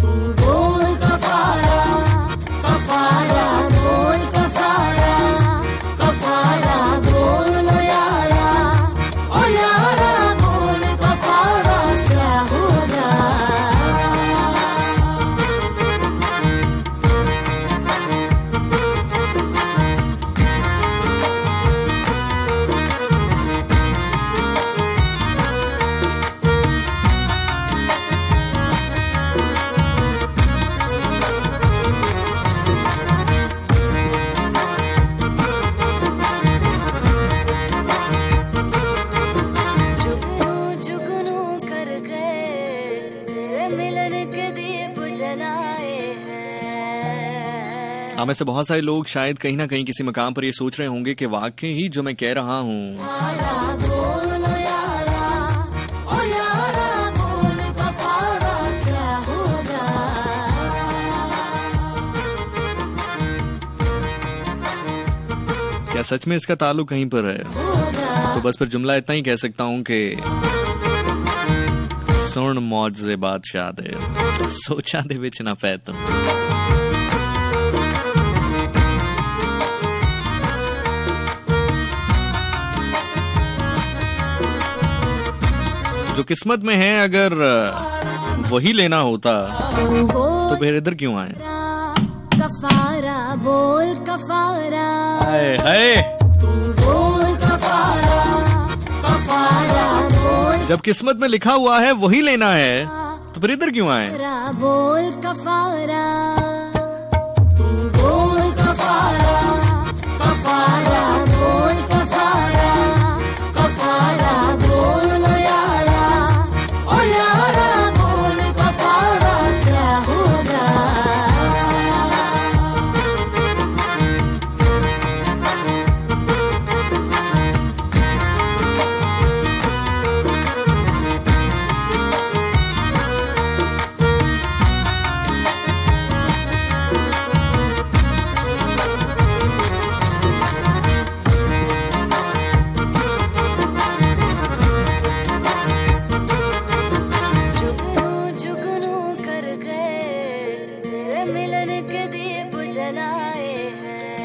Speaker 4: तू बोल कफारा, कफारा बोल कफारा, कफारा बोल ओ यारा बोल कफारा क्या होगा। जुगनू कर गए, तेरे मिलन के दीप जलाए हैं।
Speaker 2: हमें से बहुत सारे लोग शायद कहीं ना कहीं किसी मकाम पर ये सोच रहे होंगे कि वाकई ही जो मैं कह रहा हूँ,
Speaker 4: बोल ओ यारा बोल कफारा क्या होगा।
Speaker 2: क्या सच में इसका ताल्लुक कहीं पर है? तो बस फिर जुमला इतना ही कह सकता हूँ कि सुन मौजे बादशाह दे, सोचा दे विच ना पै तुम। जो किस्मत में है, अगर वही लेना होता तो फिर इधर क्यों आए?
Speaker 4: कफारा बोल कफारा,
Speaker 2: हाय हाय।
Speaker 4: बोल कफारा, कफारा बोल।
Speaker 2: जब किस्मत में लिखा हुआ है वही लेना है, तो फिर इधर क्यों आए?
Speaker 4: बोल कफारा, तू बोल कफारा, कफारा बोल कफारा, कफारा बोल ओ यारा बोल कफारा क्या होगा? जुगनू कर गए तेरे मिलन के दीप जलाए हैं।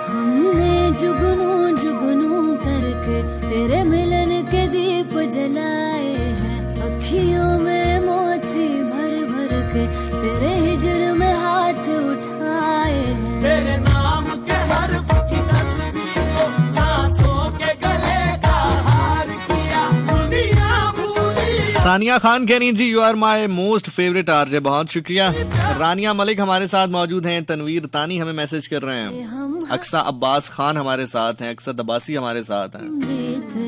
Speaker 4: हमने जुगनू जुगनू करके तेरे मिलन के दीप जलाए हैं। अखियों में मोती भर भर के तेरे हिजर में हाथ उठाए हैं।
Speaker 3: तेरे नाम के हर्फ की तस्वीर को सांसों के गले का हार किया, दुनिया भूली।
Speaker 2: सानिया खान कह रही जी you are my most favourite RJ, बहुत शुक्रिया। रानिया मलिक हमारे साथ मौजूद हैं। तनवीर तानी हमें मैसेज कर रहे हैं। अक्सा अब्बास खान हमारे साथ हैं। अक्सा दबासी हमारे साथ हैं।
Speaker 4: जीते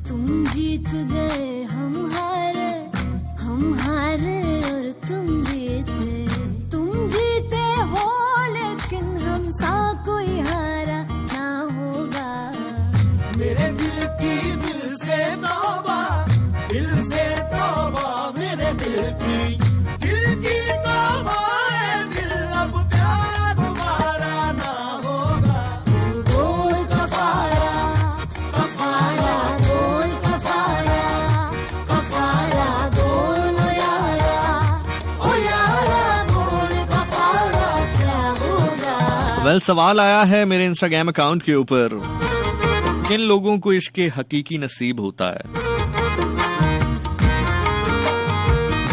Speaker 4: तुम जीत गए, हम हारे और तुम जीते हो, लेकिन हम सा कोई हारा ना होगा।
Speaker 3: मेरे दिल की दिल से तौबा, दिल से तौबा, मेरे दिल की तौबा है, दिल अब प्यार दोबारा ना होगा।
Speaker 4: बोल कफारा, कफारा बोल कफारा, कफारा बोल ओ यारा बोल कफारा क्या होगा?
Speaker 2: वेल, सवाल आया है मेरे इंस्टाग्राम अकाउंट के ऊपर, किन लोगों को इश्क हकीकी नसीब होता है?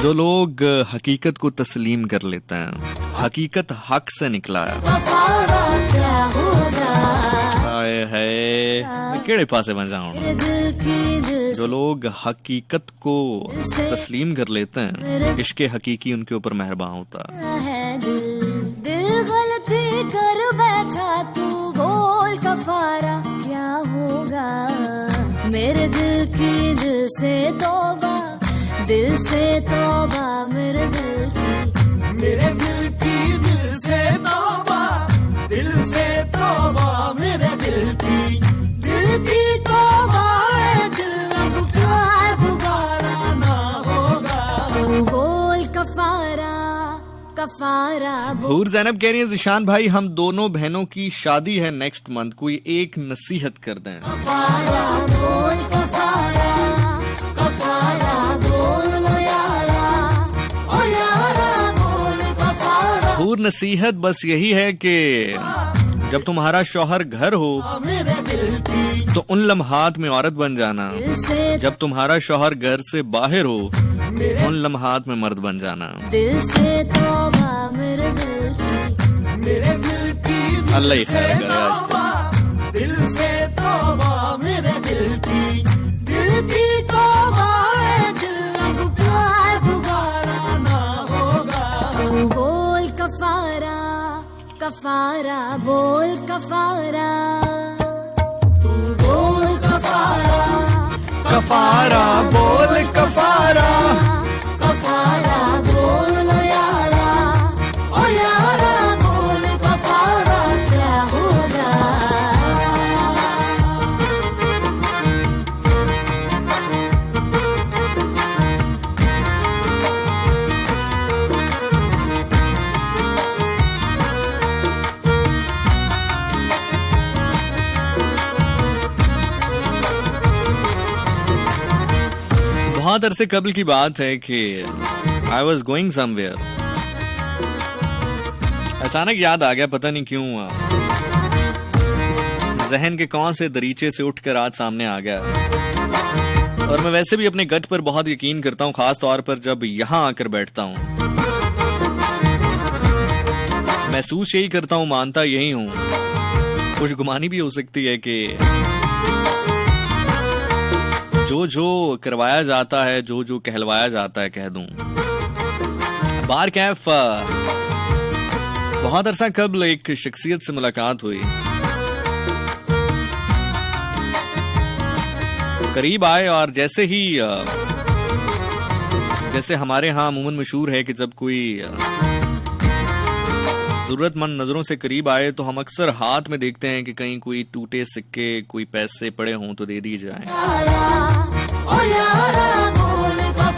Speaker 2: जो लोग हकीकत को तस्लीम कर लेते हैं, हकीकत हक से निकला है।
Speaker 4: कफारा क्या होगा?
Speaker 2: हाय हाय, मैं केड़े पासे बन जाऊं?
Speaker 4: मेरे दिल की दिल
Speaker 2: जो लोग हकीकत को तस्लीम कर लेते हैं, इश्क हकीकी उनके ऊपर मेहरबान होता है।
Speaker 4: है दिल गलती कर बैठा, तू बोल कफारा क्या होगा? मेरे दिल की दिल से तौबा, दिल से तौबा, मेरे दिल
Speaker 3: की दिल से तौबा, दिल से तौबा, मेरे दिल की
Speaker 4: तौबा है, दिल अब प्यार दोबारा ना होगा। तू बोल कफारा, कफारा बोल।
Speaker 2: हूर ज़ैनब कह रही है ज़िशान भाई हम दोनों बहनों की शादी है नेक्स्ट मंथ, कोई एक नसीहत कर दें।
Speaker 4: कफारा बोल कफारा, कफारा बोल ओ यारा बोल कफारा।
Speaker 2: हूर नसीहत बस यही है कि जब तुम्हारा शौहर घर हो तो उन लम्हात में औरत बन जाना, जब तुम्हारा शौहर घर से बाहर हो उन लम्हात में मर्द बन जाना।
Speaker 4: दिल से तौबा, मेरे दिल की
Speaker 2: अल्लाह ही खैर करे आज तक।
Speaker 3: दिल से तौबा, मेरे दिल की
Speaker 4: तौबा है, दिल अब प्यार दोबारा ना होगा। तू बोल कफारा, कफारा बोल कफारा, तू बोल कफारा,
Speaker 2: कफारा बोल कफारा,
Speaker 4: कफारा बोल ओ यारा बोल कफारा क्या होगा?
Speaker 2: बहुत अरसे कबल की बात है कि आई वॉज गोइंग समवेयर, अचानक याद आ गया, पता नहीं क्यों हुआ, जहन के कौन से दरीचे से उठकर आज सामने आ गया। और मैं वैसे भी अपने गट पर बहुत यकीन करता हूँ, खास तौर पर जब यहाँ आकर बैठता हूँ। महसूस यही करता हूँ, मानता यही हूँ। खुशगुमानी भी हो सकती है कि जो जो करवाया जाता है, जो जो कहलवाया जाता है, कह दूं। बार कैफ बहुत अरसा कबल एक शख्सियत से मुलाकात हुई। करीब आए और जैसे हमारे यहाँ अमूमन मशहूर है कि जब कोई जरूरतमंद नजरों से करीब आए तो हम अक्सर हाथ में देखते हैं कि कहीं कोई टूटे सिक्के, कोई पैसे पड़े हों तो दे दिए जाएं।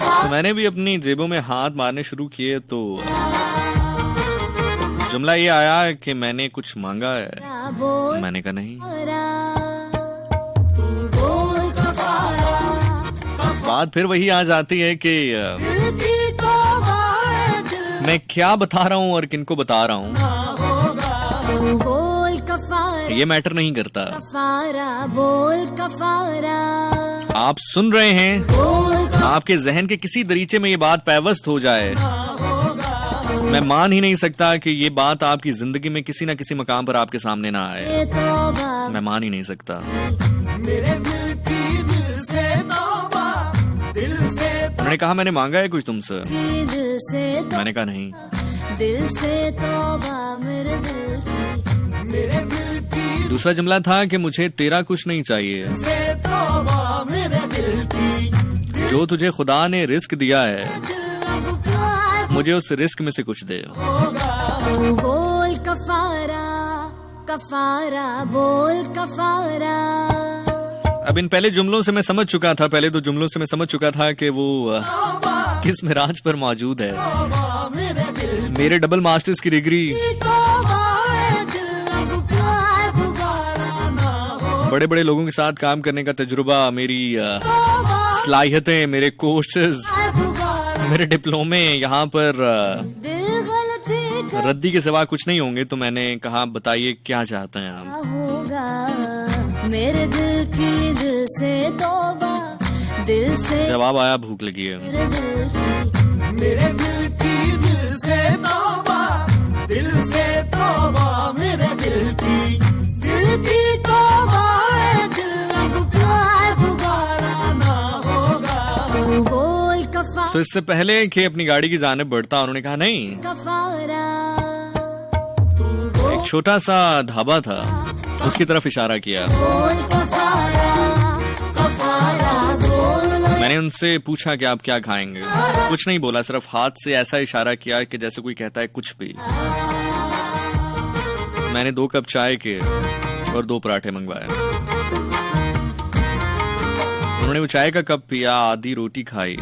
Speaker 2: तो मैंने भी अपनी जेबों में हाथ मारने शुरू किए तो जुमला ये आया कि मैंने कुछ मांगा है। मैंने कहा नहीं। बात फिर वही आ जाती है कि मैं क्या बता रहा हूँ और किनको बता रहा हूँ ये मैटर नहीं करता। आप सुन रहे हैं, आपके जहन के किसी दरीचे में ये बात पैवस्त हो जाए, मैं मान ही नहीं सकता कि ये बात आपकी जिंदगी में किसी न किसी मकाम पर आपके सामने ना आए। मैं मान ही नहीं सकता। उन्होंने कहा मैंने मांगा है कुछ तुमसे। मैंने कहा नहीं। दिल से तौबा मेरे दिल की। दूसरा जुमला था कि मुझे तेरा कुछ नहीं चाहिए, जो तुझे खुदा ने रिस्क दिया है मुझे उस रिस्क में से कुछ दे। बोल कफारा कफारा बोल कफारा। अब इन पहले जुमलों से मैं समझ चुका था, पहले दो जुमलों से मैं समझ चुका था कि वो किस मिराज पर मौजूद है। मेरे डबल मास्टर्स की डिग्री, बड़े बड़े लोगों के साथ काम करने का तजुर्बा, मेरी सलाहियतें, मेरे कोर्सेज, मेरे डिप्लोमे यहाँ पर रद्दी के सिवा कुछ नहीं होंगे। तो मैंने कहा बताइए क्या चाहते हैं आप। मेरे दिल की दिल से तौबा, दिल से जवाब आया भूख लगी है। मेरे दिल की दिल से तौबा, दिल से तौबा मेरे दिल की तौबा, दिल अब प्यार दोबारा ना होगा। बोल कफारा। तो इससे पहले कि अपनी गाड़ी की जानिब बढ़ता उन्होंने कहा नहीं। कफारा। एक छोटा सा ढाबा था, उसकी तरफ इशारा किया। मैंने उनसे पूछा कि आप क्या खाएंगे। कुछ नहीं बोला, सिर्फ हाथ से ऐसा इशारा किया कि जैसे कोई कहता है कुछ भी। मैंने 2 कप चाय के और 2 पराठे मंगवाए। उन्होंने वो चाय का कप पिया, आधी रोटी खाई।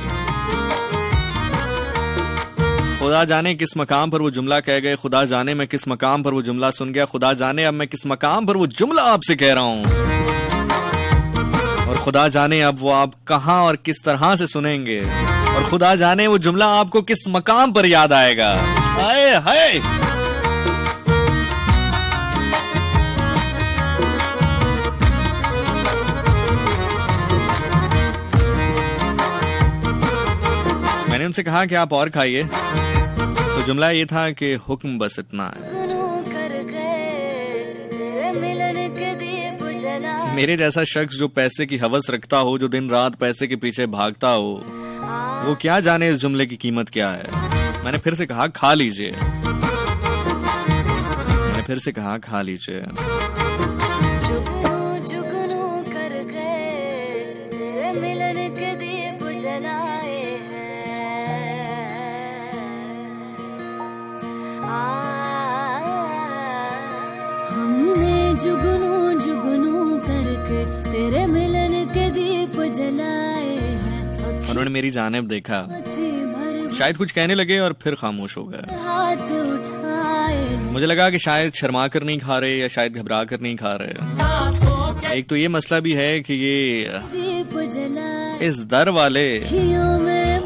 Speaker 2: खुदा जाने किस मकाम पर वो जुमला कह गए, खुदा जाने मैं किस मकाम पर वो जुमला सुन गया, खुदा जाने अब मैं किस मकाम पर वो जुमला आपसे कह रहा हूं, और खुदा जाने अब वो आप कहां और किस तरह से सुनेंगे, और खुदा जाने वो जुमला आपको किस मकाम पर याद आएगा। हाय हाय। मैंने उनसे कहा कि आप और खाइए, तो जुमला ये था कि हुक्म बस इतना है। मेरे जैसा शख्स जो पैसे की हवस रखता हो, जो दिन रात पैसे के पीछे भागता हो, वो क्या जाने इस जुमले की कीमत क्या है। मैंने फिर से कहा खा लीजिए। मैंने फिर से कहा खा लीजिए।
Speaker 4: जुगनू जुगनू करके तेरे मिलन के दीप जलाए हैं।
Speaker 2: उन्होंने मेरी जानिब देखा, शायद कुछ कहने लगे और फिर खामोश हो गए। हाथ उठाए। मुझे लगा कि शायद शर्मा कर नहीं खा रहे या शायद घबरा कर नहीं खा रहे। एक तो ये मसला भी है कि ये इस दर वाले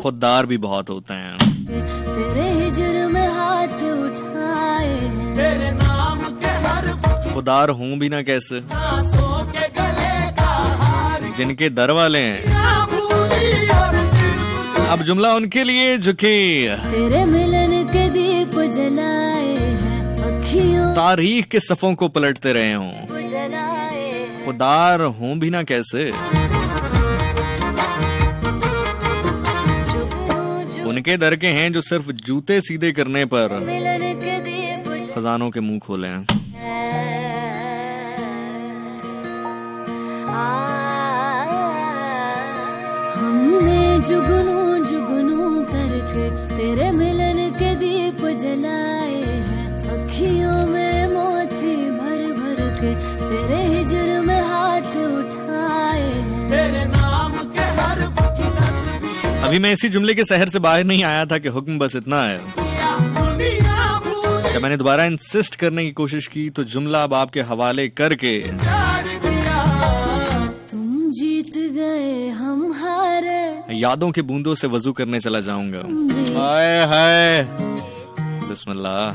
Speaker 2: खुददार भी बहुत होते हैं। तेरे हिजर में हाथ उठाए, तेरे नाम के खुदार हूं भी ना कैसे, जिनके दर वाले हैं। अब जुमला उनके लिए जो कि तेरे मिलन के दीप जलाए हैं, तारीख के सफों को पलटते रहे हों,
Speaker 4: जलाए
Speaker 2: खुदार हों भी ना कैसे। उनके दर के हैं जो सिर्फ जूते सीधे करने पर
Speaker 4: मिलन के दीप
Speaker 2: खजानों के मुंह खोले हैं।
Speaker 4: हमने जुगनू जुगनू करके तेरे मिलन के दीप जलाए हैं, अखियों में मोती भर भर के तेरे हिजर में हाथ उठाए हैं। तेरे नाम के हर
Speaker 2: अभी मैं इसी जुमले के शहर से बाहर नहीं आया था कि हुक्म बस इतना है। जब मैंने दोबारा इंसिस्ट करने की कोशिश की तो जुमला अब आपके हवाले करके
Speaker 4: तुम जीत गए हम हारे,
Speaker 2: यादों के बूंदों से वजू करने चला जाऊंगा। हाय हाय बिस्मिल्लाह।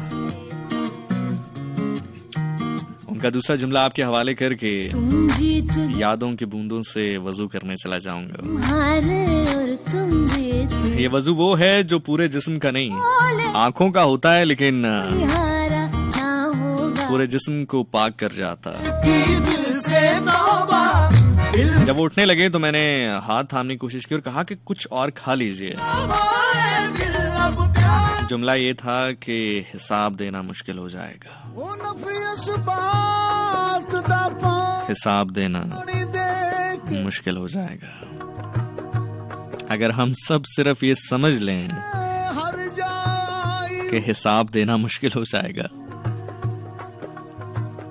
Speaker 2: उनका दूसरा जुमला आपके हवाले करके
Speaker 4: तुम जीत
Speaker 2: यादों के बूंदों से वजू करने चला जाऊंगा।
Speaker 4: हारे और तुम जीत
Speaker 2: ये वजू वो है जो पूरे जिस्म का नहीं, आंखों का होता है, लेकिन
Speaker 4: हारा ना होगा।
Speaker 2: पूरे जिस्म को पाक कर जाता। जब वो उठने लगे तो मैंने हाथ थामने की कोशिश की और कहा कि कुछ और खा लीजिए। जुमला ये था कि हिसाब देना मुश्किल हो जाएगा। हिसाब देना मुश्किल हो जाएगा। अगर हम सब सिर्फ ये समझ लें कि हिसाब देना मुश्किल हो जाएगा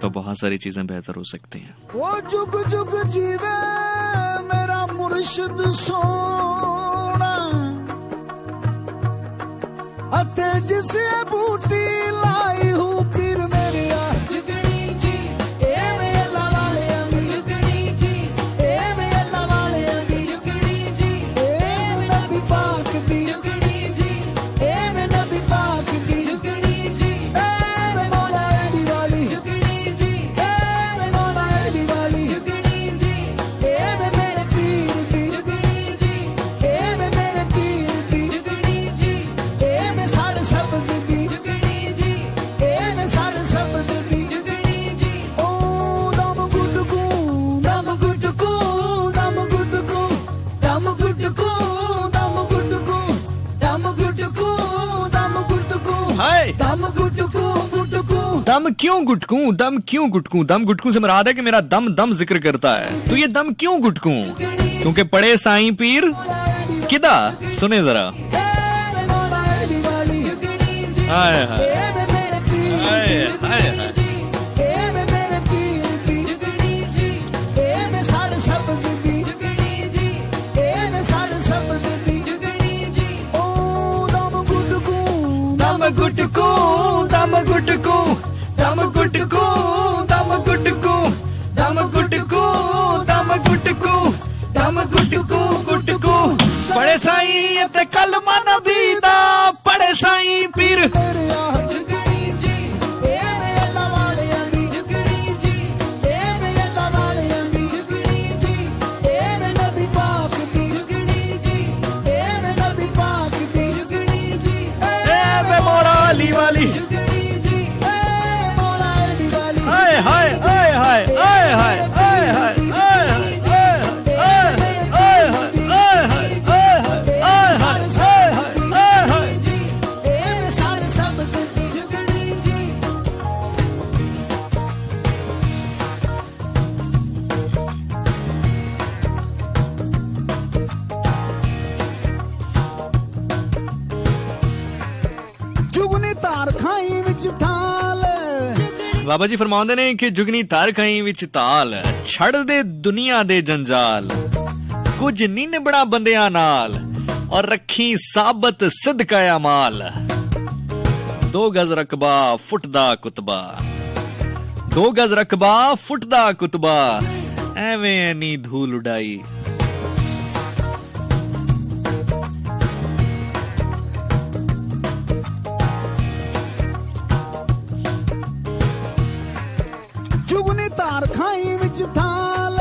Speaker 2: तो बहुत सारी चीजें बेहतर हो सकती हैं।
Speaker 3: वो जुग जुग जीवे मेरा मुर्शिद सोना, अते जिसे बूटी लाई हूँ पीर मेरे जुगनी जी, ए मेरे लाले अंगी जुगनी जी, ए मेरे लाले अंगी जुगनी जी, ए नबी पाक दी जुगनी जी, ए नबी पाक दी जुगनी जी, ए मौला अली वाली जुगनी जी, ए मौला अली वाली जुगनी जी, ए मेरे पीर दी जुगनी जी, ए मेरे पीर दी जुगनी जी, ए मैं सारे सब दी जुगनी जी, ए मैं सारे सब दी जुगनी जी। ओ दम गुटकू दम गुटकू दम गुटकू दम गुटकू दम गुटकू दम गुटकू दम गुटकू
Speaker 2: हाय
Speaker 3: दम गुटकू गुटकू
Speaker 2: दम क्यों गुटकूं, दम क्यों गुटकूं? दम गुटकूं से मुराद है कि मेरा दम दम जिक्र करता है, तो ये दम क्यों गुटकूं? क्योंकि पड़े साईं पीर किदा। सुने जरा। हाय हाय हाय हाय हाय। दम गुटकू दम गुटकू दम गुटकू दम गुटकू दम गुटकू दम गुटकू दम गुटकू गुटकू। पड़े साईं ते कलमा नबी दा, पड़े साईं पीर
Speaker 3: जुगनी जी, ए मेरे लाले अंगी जुगनी जी, ए मेरे लाले अंगी जुगनी जी, ए मेरे नबी पाक दी जुगनी जी, ए मेरे नबी पाक दी जुगनी जी,
Speaker 2: ए बे मौला अली वाली।
Speaker 3: जुगनी जी, ए मौला अली वाली।
Speaker 2: हाय हाय हाय हाय हाय हाय हाय हाय
Speaker 3: जुगनी तार खाई विच थाल,
Speaker 2: बाबा जी फरमाਉਂਦੇ ਨੇ कि जुगनी तार खाई विच ताल, छड़ दे दुनिया दे जंजाल, कुछ नहीं निबड़ा बंदियां नाल, और रखी साबत सिद्का अमाल। 2 गज रकबा फुटदा कुतबा, 2 गज रकबा फुटदा कुतबा, एवें नी धूल उड़ाई।
Speaker 3: जुगनी तार खाई विच थाल,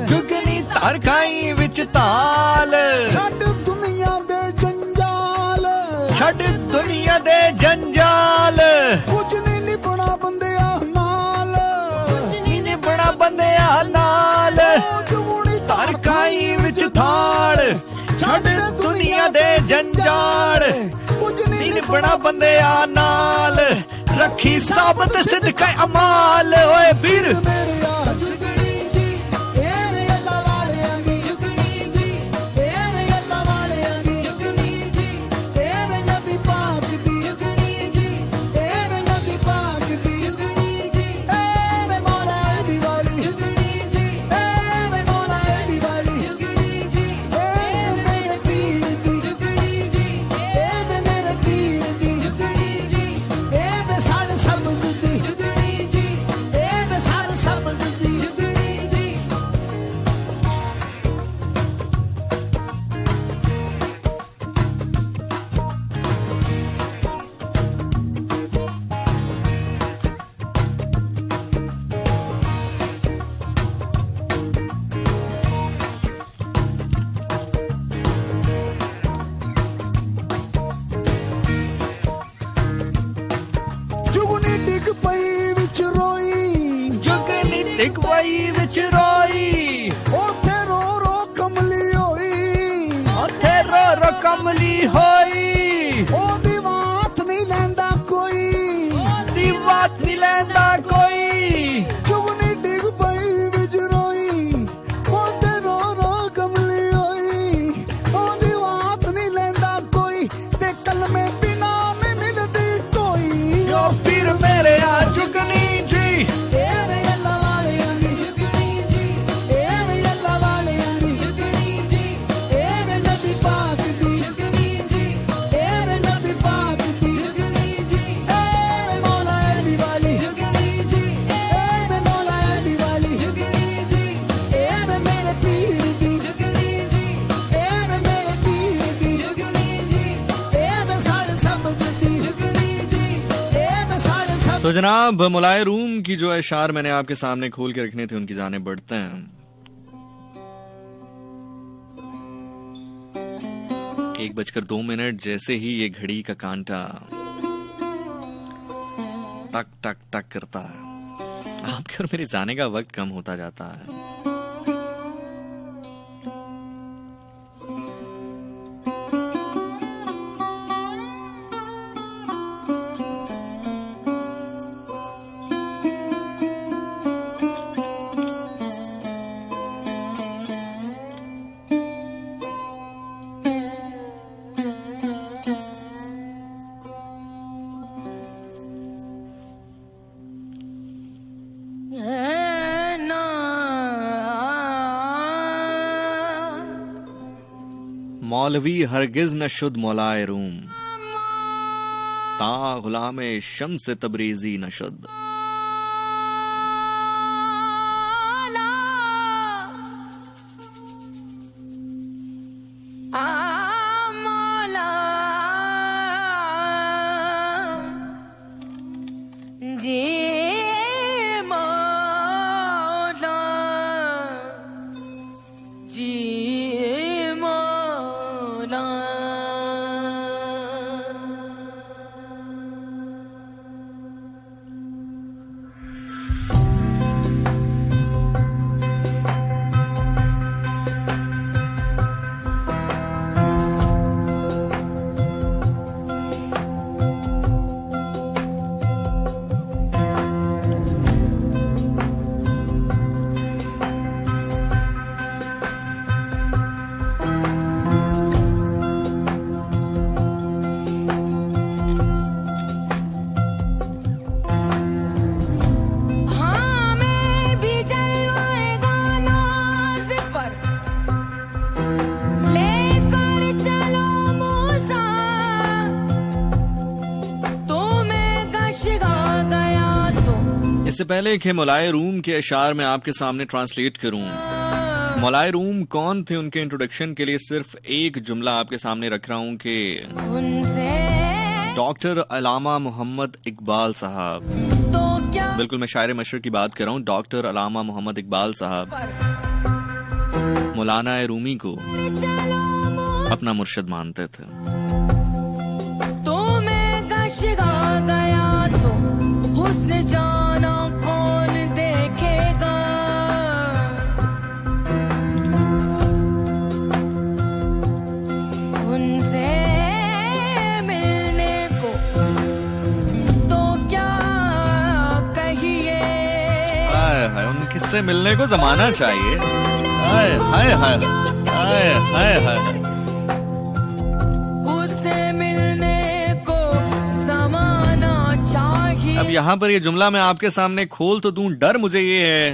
Speaker 2: जुगनी तार खाई विच ताल,
Speaker 3: छड़ दुनिया दे जंजाल,
Speaker 2: छड़ दुनिया दे जंजाल,
Speaker 3: कुछ नहीं निपड़ा बंदिया
Speaker 2: जंजाड़ नीन बड़ा बंदे आ नाल रखी साबत सिद्ध अमाल ओए वीर विच रोई
Speaker 3: ओथे रो रो कमली होई
Speaker 2: ओथे रो रो कमली होई
Speaker 3: ओ दी बात नहीं लैंदा कोई
Speaker 2: दी बात नहीं लैंदा कोई
Speaker 3: चुगनी डिग पई विच रोई ओथे रो रो कमली होई ओ दी बात नहीं लैंदा कोई ते कलमे बिना नहीं मिलदी कोई
Speaker 2: यो पीर मेरे आ चुगनी जी तो जनाब मुलाय रूम की जो अशार मैंने आपके सामने खोल के रखने थे उनकी जानेब बढ़ते हैं। 1:02 जैसे ही ये घड़ी का कांटा टक टक टक करता है आपके और मेरे जाने का वक्त कम होता जाता है। मौलवी हरगिज न शुद्ध मौलाए रूम ता गुलामे शम्स तबरेजी न शुद्ध। इससे पहले कि मौलाए रूम के अशार में आपके सामने ट्रांसलेट करूं, मौलाए रूम कौन थे उनके इंट्रोडक्शन के लिए सिर्फ एक जुमला आपके सामने रख रहा हूं कि डॉक्टर अलामा मोहम्मद इकबाल साहब, बिल्कुल मैं शायर मशर की बात कर रहा हूं, डॉक्टर अलामा मोहम्मद इकबाल साहब मौलाना रूमी को अपना मुर्शिद मानते थे।
Speaker 4: उनसे
Speaker 2: उनसे मिलने को जमाना चाहिए। हाय हाय हाय हाय हाय हाय।
Speaker 4: उससे मिलने को जमाना चाहिए।
Speaker 2: अब यहाँ पर ये जुमला मैं आपके सामने खोल तो दूं, डर मुझे ये है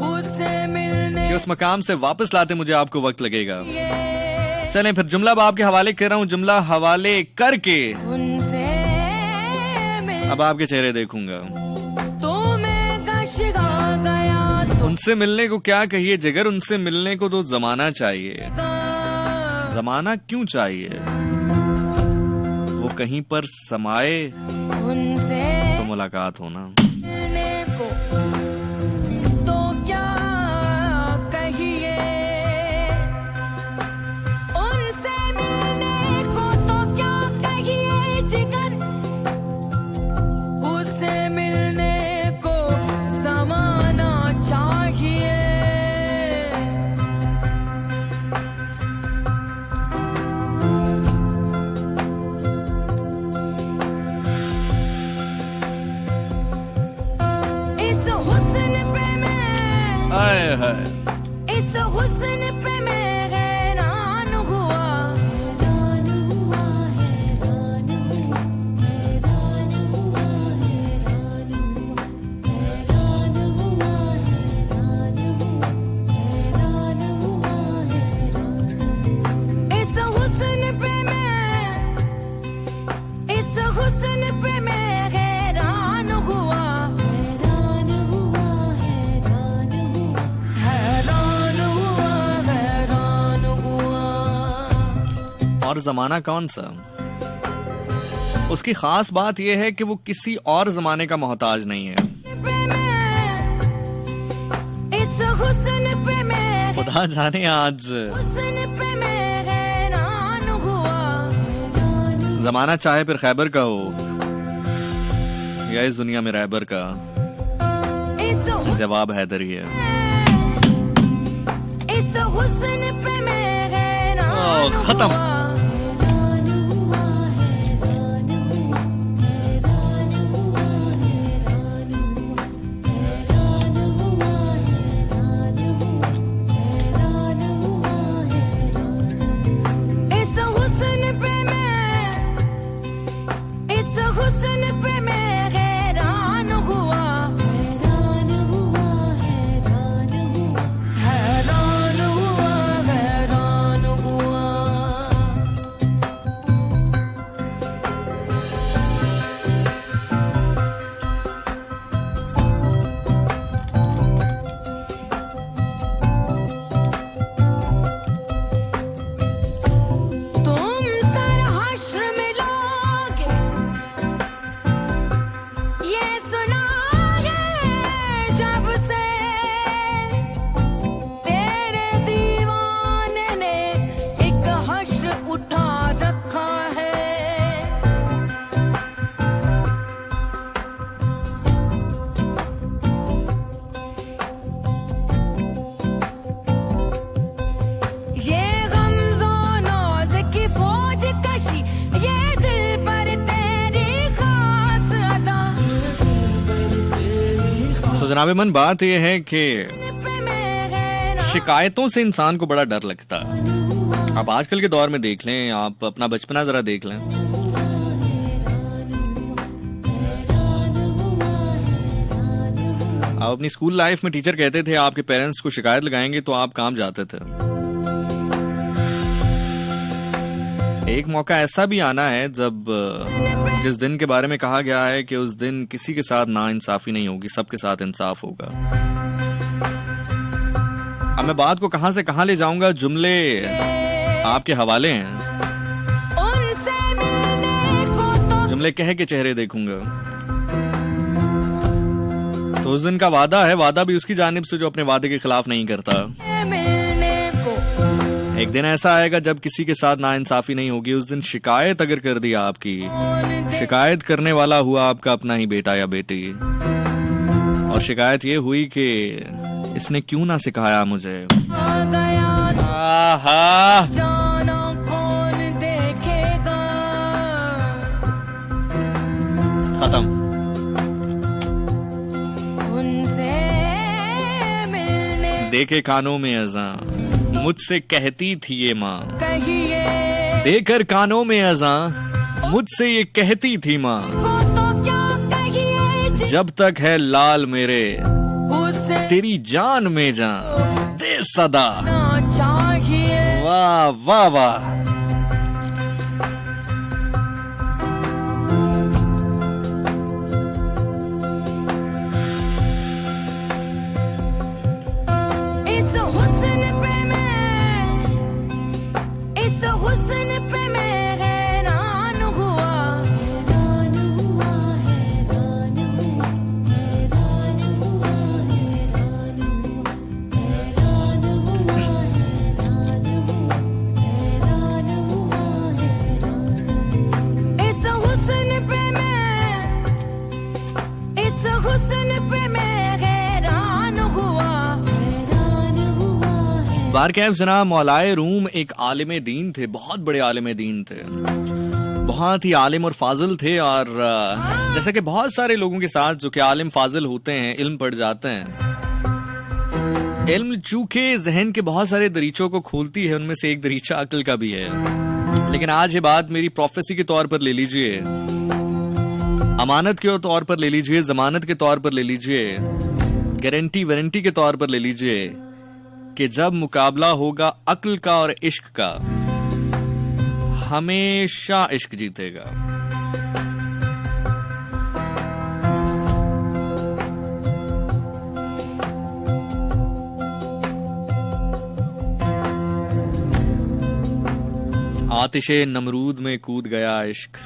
Speaker 4: उससे मिलने
Speaker 2: कि उस मकाम से वापस लाते मुझे आपको वक्त लगेगा। चलें फिर जुमला अब आपके हवाले कर रहा हूँ, जुमला हवाले करके
Speaker 4: उनसे
Speaker 2: अब आपके चेहरे देखूंगा।
Speaker 4: तुम्हें कशिगा गया
Speaker 2: उनसे मिलने को क्या कहिए जिगर, उनसे मिलने को तो जमाना चाहिए। जमाना क्यों चाहिए? वो कहीं पर समाए
Speaker 4: उनसे
Speaker 2: तो मुलाकात होना।
Speaker 4: मिलने को तो क्या कहिए, उनसे मिलने को तो क्या कहिए जिगर, उससे मिलने को जमाना चाहिए। इस हुस्न पे मैं
Speaker 2: हाय हाय।
Speaker 4: इस हुस्न पे मैं हैरान हुआ, हैरान हुआ, हैरान हुआ, हैरान हुआ, हैरान हुआ, हैरान हुआ, हैरान हुआ, हैरान हुआ। इस हुस्न पे मैं हैरान हुआ, हैरान हुआ, हैरान हुआ, हैरान हुआ, हैरान हुआ।
Speaker 2: और जमाना कौन सा? उसकी खास बात यह है कि वो किसी और जमाने का मोहताज नहीं है।
Speaker 4: इस हुस्न पे मैं
Speaker 2: खुदा जाने आज
Speaker 4: हुस्न पे मैं हैरान हुआ,
Speaker 2: जमाना चाहे फिर खैबर का हो या इस दुनिया में रहबर का,
Speaker 4: इस
Speaker 2: जवाब हैदर ही है।
Speaker 4: हुस्न पे मैं हैरान
Speaker 2: ओह, खत्म।
Speaker 4: हुआ, हैरान हुआ, हैरान हुआ, हैरान हुआ, हैरान हुआ, हैरान हुआ, हैरान हुआ, हैरान हुआ। इस हुस्न पे मैं हैरान हुआ, हैरान हुआ, हैरान हुआ, हैरान हुआ, हैरान हुआ। तुम सर हश्र मिलोगे, ये सुना है जब से तेरे दीवाने ने एक हश्र उठा रखा है। ये गमज़ो नौज़ की फौज कशी, ये दिल पर तेरी खास अदा,
Speaker 2: तो जनाब मन बात यह है कि
Speaker 4: पे मैं हैरान
Speaker 2: शिकायतों से इंसान को बड़ा डर लगता है। आप आजकल के दौर में देख लें, आप अपना बचपना जरा देख लें। आप अपनी स्कूल लाइफ में टीचर कहते थे आपके पेरेंट्स को शिकायत लगाएंगे तो आप काम जाते थे। एक मौका ऐसा भी आना है जब जिस दिन के बारे में कहा गया है कि उस दिन किसी के साथ नाइंसाफी नहीं होगी, सबके साथ इंसाफ होगा। अब मैं बात को कहां से कहां ले जाऊंगा, जुमले आपके हवाले हैं।
Speaker 4: उनसे मिलने को तो
Speaker 2: जुमले कह के चेहरे देखूंगा। तो उस दिन का वादा है, वादा भी उसकी जानिब से जो अपने वादे के खिलाफ नहीं करता।
Speaker 4: मिलने को
Speaker 2: एक दिन ऐसा आएगा जब किसी के साथ नाइंसाफी नहीं होगी। उस दिन शिकायत अगर कर दी आपकी, शिकायत करने वाला हुआ आपका अपना ही बेटा या बेटी, और शिकायत ये हुई कि इसने क्यों ना सिखाया मुझे।
Speaker 4: आ गया
Speaker 2: आहा,
Speaker 4: जाना कौन देखेगा।
Speaker 2: खत्म। देके कानों में अज़ां मुझसे कहती थी ये माँ,
Speaker 4: कहिए
Speaker 2: देकर कानों में अज़ां मुझसे ये कहती थी माँ,
Speaker 4: को तो क्या कहिए
Speaker 2: जब तक है लाल मेरे
Speaker 4: उसे
Speaker 2: तेरी जान में जान दे सदा।
Speaker 4: ना चाहिए।
Speaker 2: वाह वाह वाह।
Speaker 4: इस हुस्न पे मैं, इस हुस्न पे मैं हैरान हुआ, हैरान हुआ, हैरान हुआ, हैरान हुआ, हैरान हुआ, हैरान हुआ, हैरान हुआ, हैरान हुआ, हैरान। इस हुस्न पे मैं, इस हुस्न पे मैं हैरान हुआ, हैरान हुआ, हैरान।
Speaker 2: बारकैफ जनाब मौलाए रूम एक आलिम दीन थे, बहुत बड़े आलिम दीन थे, बहुत ही आलिम और फाजिल थे। और जैसा कि बहुत सारे लोगों के साथ जो कि आलिम फाजिल होते हैं, इल्म पढ़ जाते हैं, इल्म चूंकि जहन के बहुत सारे दरीचों को खोलती है, उनमें से एक दरीचा अक्ल का भी है। लेकिन आज ये बात मेरी प्रोफेसी के तौर पर ले लीजिए, अमानत के तौर पर ले लीजिए, जमानत के तौर पर ले लीजिए, गारंटी वारंटी के तौर पर ले लीजिए कि जब मुकाबला होगा अक्ल का और इश्क का, हमेशा इश्क जीतेगा। आतिशे नमरूद में कूद गया इश्क,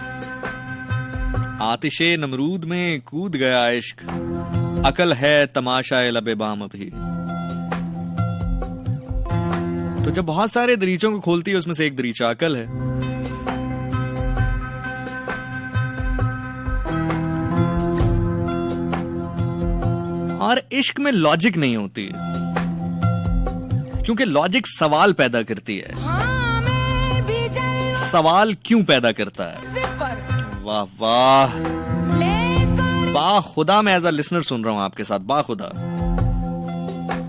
Speaker 2: आतिशे नमरूद में कूद गया इश्क, अकल है तमाशाए लबे बाम अभी। तो जब बहुत सारे दरीचों को खोलती है, उसमें से एक दरीचा अकल है। और इश्क में लॉजिक नहीं होती, क्योंकि लॉजिक सवाल पैदा करती है।
Speaker 4: हाँ मैं भी जलवा
Speaker 2: सवाल क्यों पैदा करता है?
Speaker 4: से पर
Speaker 2: वाह वाह,
Speaker 4: लेकर
Speaker 2: बा खुदा मैं एज अ लिसनर सुन रहा हूं आपके साथ, बा खुदा।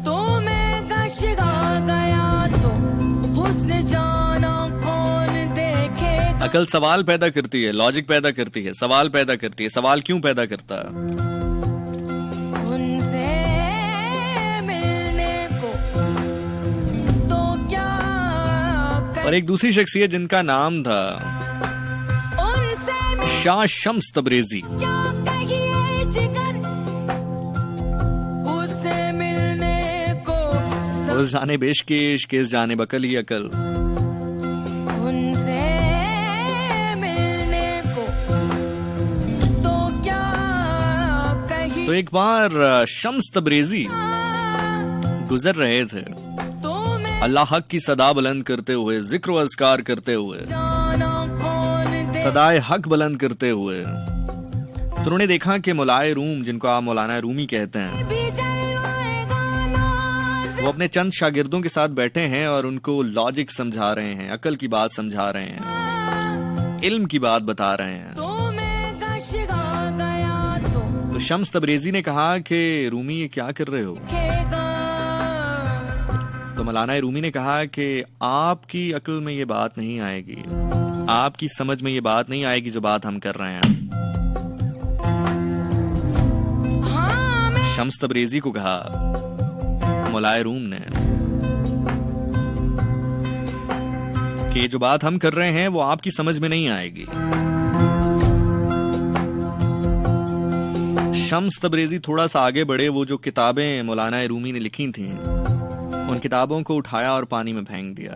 Speaker 4: तो मैं गशगा गया तो हुस्न जाना कौन देखेगा।
Speaker 2: अकल सवाल पैदा करती है, लॉजिक पैदा करती है, सवाल पैदा करती है। सवाल क्यों पैदा करता है?
Speaker 4: उनसे मिलने को तो क्या
Speaker 2: और एक दूसरी शख्सियत जिनका नाम था
Speaker 4: उनसे
Speaker 2: शाह शम्स तबरेजी,
Speaker 4: क्या कहिए जिगर, उससे मिलने को
Speaker 2: उस जाने बेशकेश किस जाने बकल ही अकल।
Speaker 4: उनसे मिलने को तो क्या कहिए।
Speaker 2: तो एक बार शम्स तबरेजी गुजर रहे थे,
Speaker 4: तो मैं
Speaker 2: अल्लाह हक की सदा बुलंद करते हुए, जिक्र व अज़कार करते हुए,
Speaker 4: जाना कौन दे।
Speaker 2: सदाए हक बुलंद करते हुए। तो उन्होंने देखा कि मौलाए रूम, जिनको आप मौलाना रूमी कहते हैं,
Speaker 4: भी जलवाएगा नाज़।
Speaker 2: वो अपने चंद शागिर्दों के साथ बैठे हैं और उनको लॉजिक समझा रहे हैं, अकल की बात समझा रहे हैं, इल्म की बात बता रहे हैं।
Speaker 4: तो मैं गशगा गया तो
Speaker 2: तो शम्स तबरेजी ने कहा कि रूमी ये क्या कर रहे हो?
Speaker 4: खेगा।
Speaker 2: तो मौलाना रूमी ने कहा कि आपकी अक्ल में ये बात नहीं आएगी, आपकी समझ में ये बात नहीं आएगी जो बात हम कर रहे हैं।
Speaker 4: हाँ मैं
Speaker 2: शम्स तबरेजी को कहा मौलाए रूम ने कि जो बात हम कर रहे हैं वो आपकी समझ में नहीं आएगी। शम्स तबरेजी थोड़ा सा आगे बढ़े, वो जो किताबें मौलाना रूमी ने लिखी थी उन किताबों को उठाया और पानी में फेंक दिया।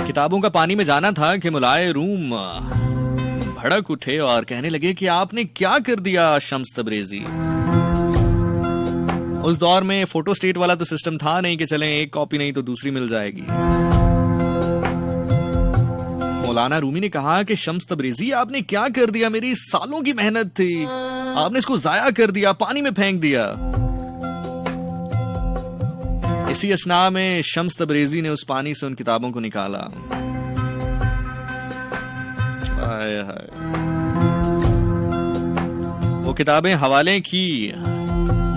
Speaker 2: किताबों का पानी में जाना था कि मौलाए रूम भड़क उठे और कहने लगे कि आपने क्या कर दिया शम्स तबरेजी। उस दौर में फोटो स्टेट वाला तो सिस्टम था नहीं कि चलें एक कॉपी नहीं तो दूसरी मिल जाएगी। मौलाना रूमी ने कहा कि शम्स तबरेजी आपने क्या कर दिया, मेरी सालों की मेहनत थी, आपने इसको जाया कर दिया, पानी में फेंक दिया। इसी असना में शम्स तबरेजी ने उस पानी से उन किताबों को निकाला। हाय हाय। वो किताबें हवाले की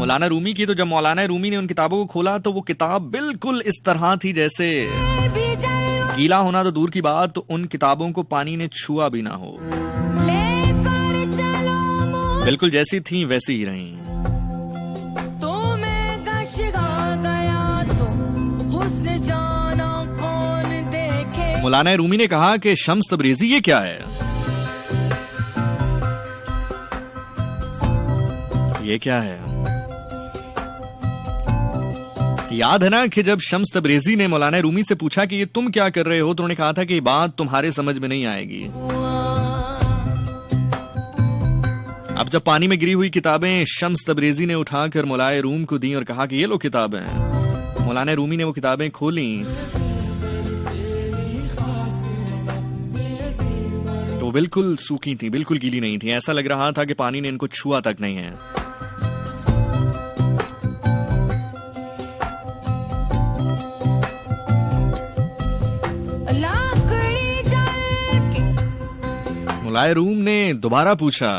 Speaker 2: मौलाना रूमी की। तो जब मौलाना रूमी ने उन किताबों को खोला तो वो किताब बिल्कुल इस तरह थी जैसे गीला होना तो दूर की बात, तो उन किताबों को पानी ने छुआ भी ना हो। बिल्कुल जैसी थी वैसी ही रही। मौलाना रूमी ने कहा कि शम्स तबरेजी ये क्या है? ये क्या है? याद है ना कि जब शम्स तबरेजी ने मौलाना रूमी से पूछा कि ये तुम क्या कर रहे हो, तो उन्होंने कहा था कि ये बात तुम्हारे समझ में नहीं आएगी। अब जब पानी में गिरी हुई किताबें शम्स तबरेजी ने उठाकर मौलाना रूम को दी और कहा कि ये लो किताबें, मौलाना रूमी ने वो किताबें खोली तो बिल्कुल सूखी थी, बिल्कुल गीली नहीं थी। ऐसा लग रहा था कि पानी ने इनको छुआ तक नहीं है। मौलाना रूम ने दोबारा पूछा,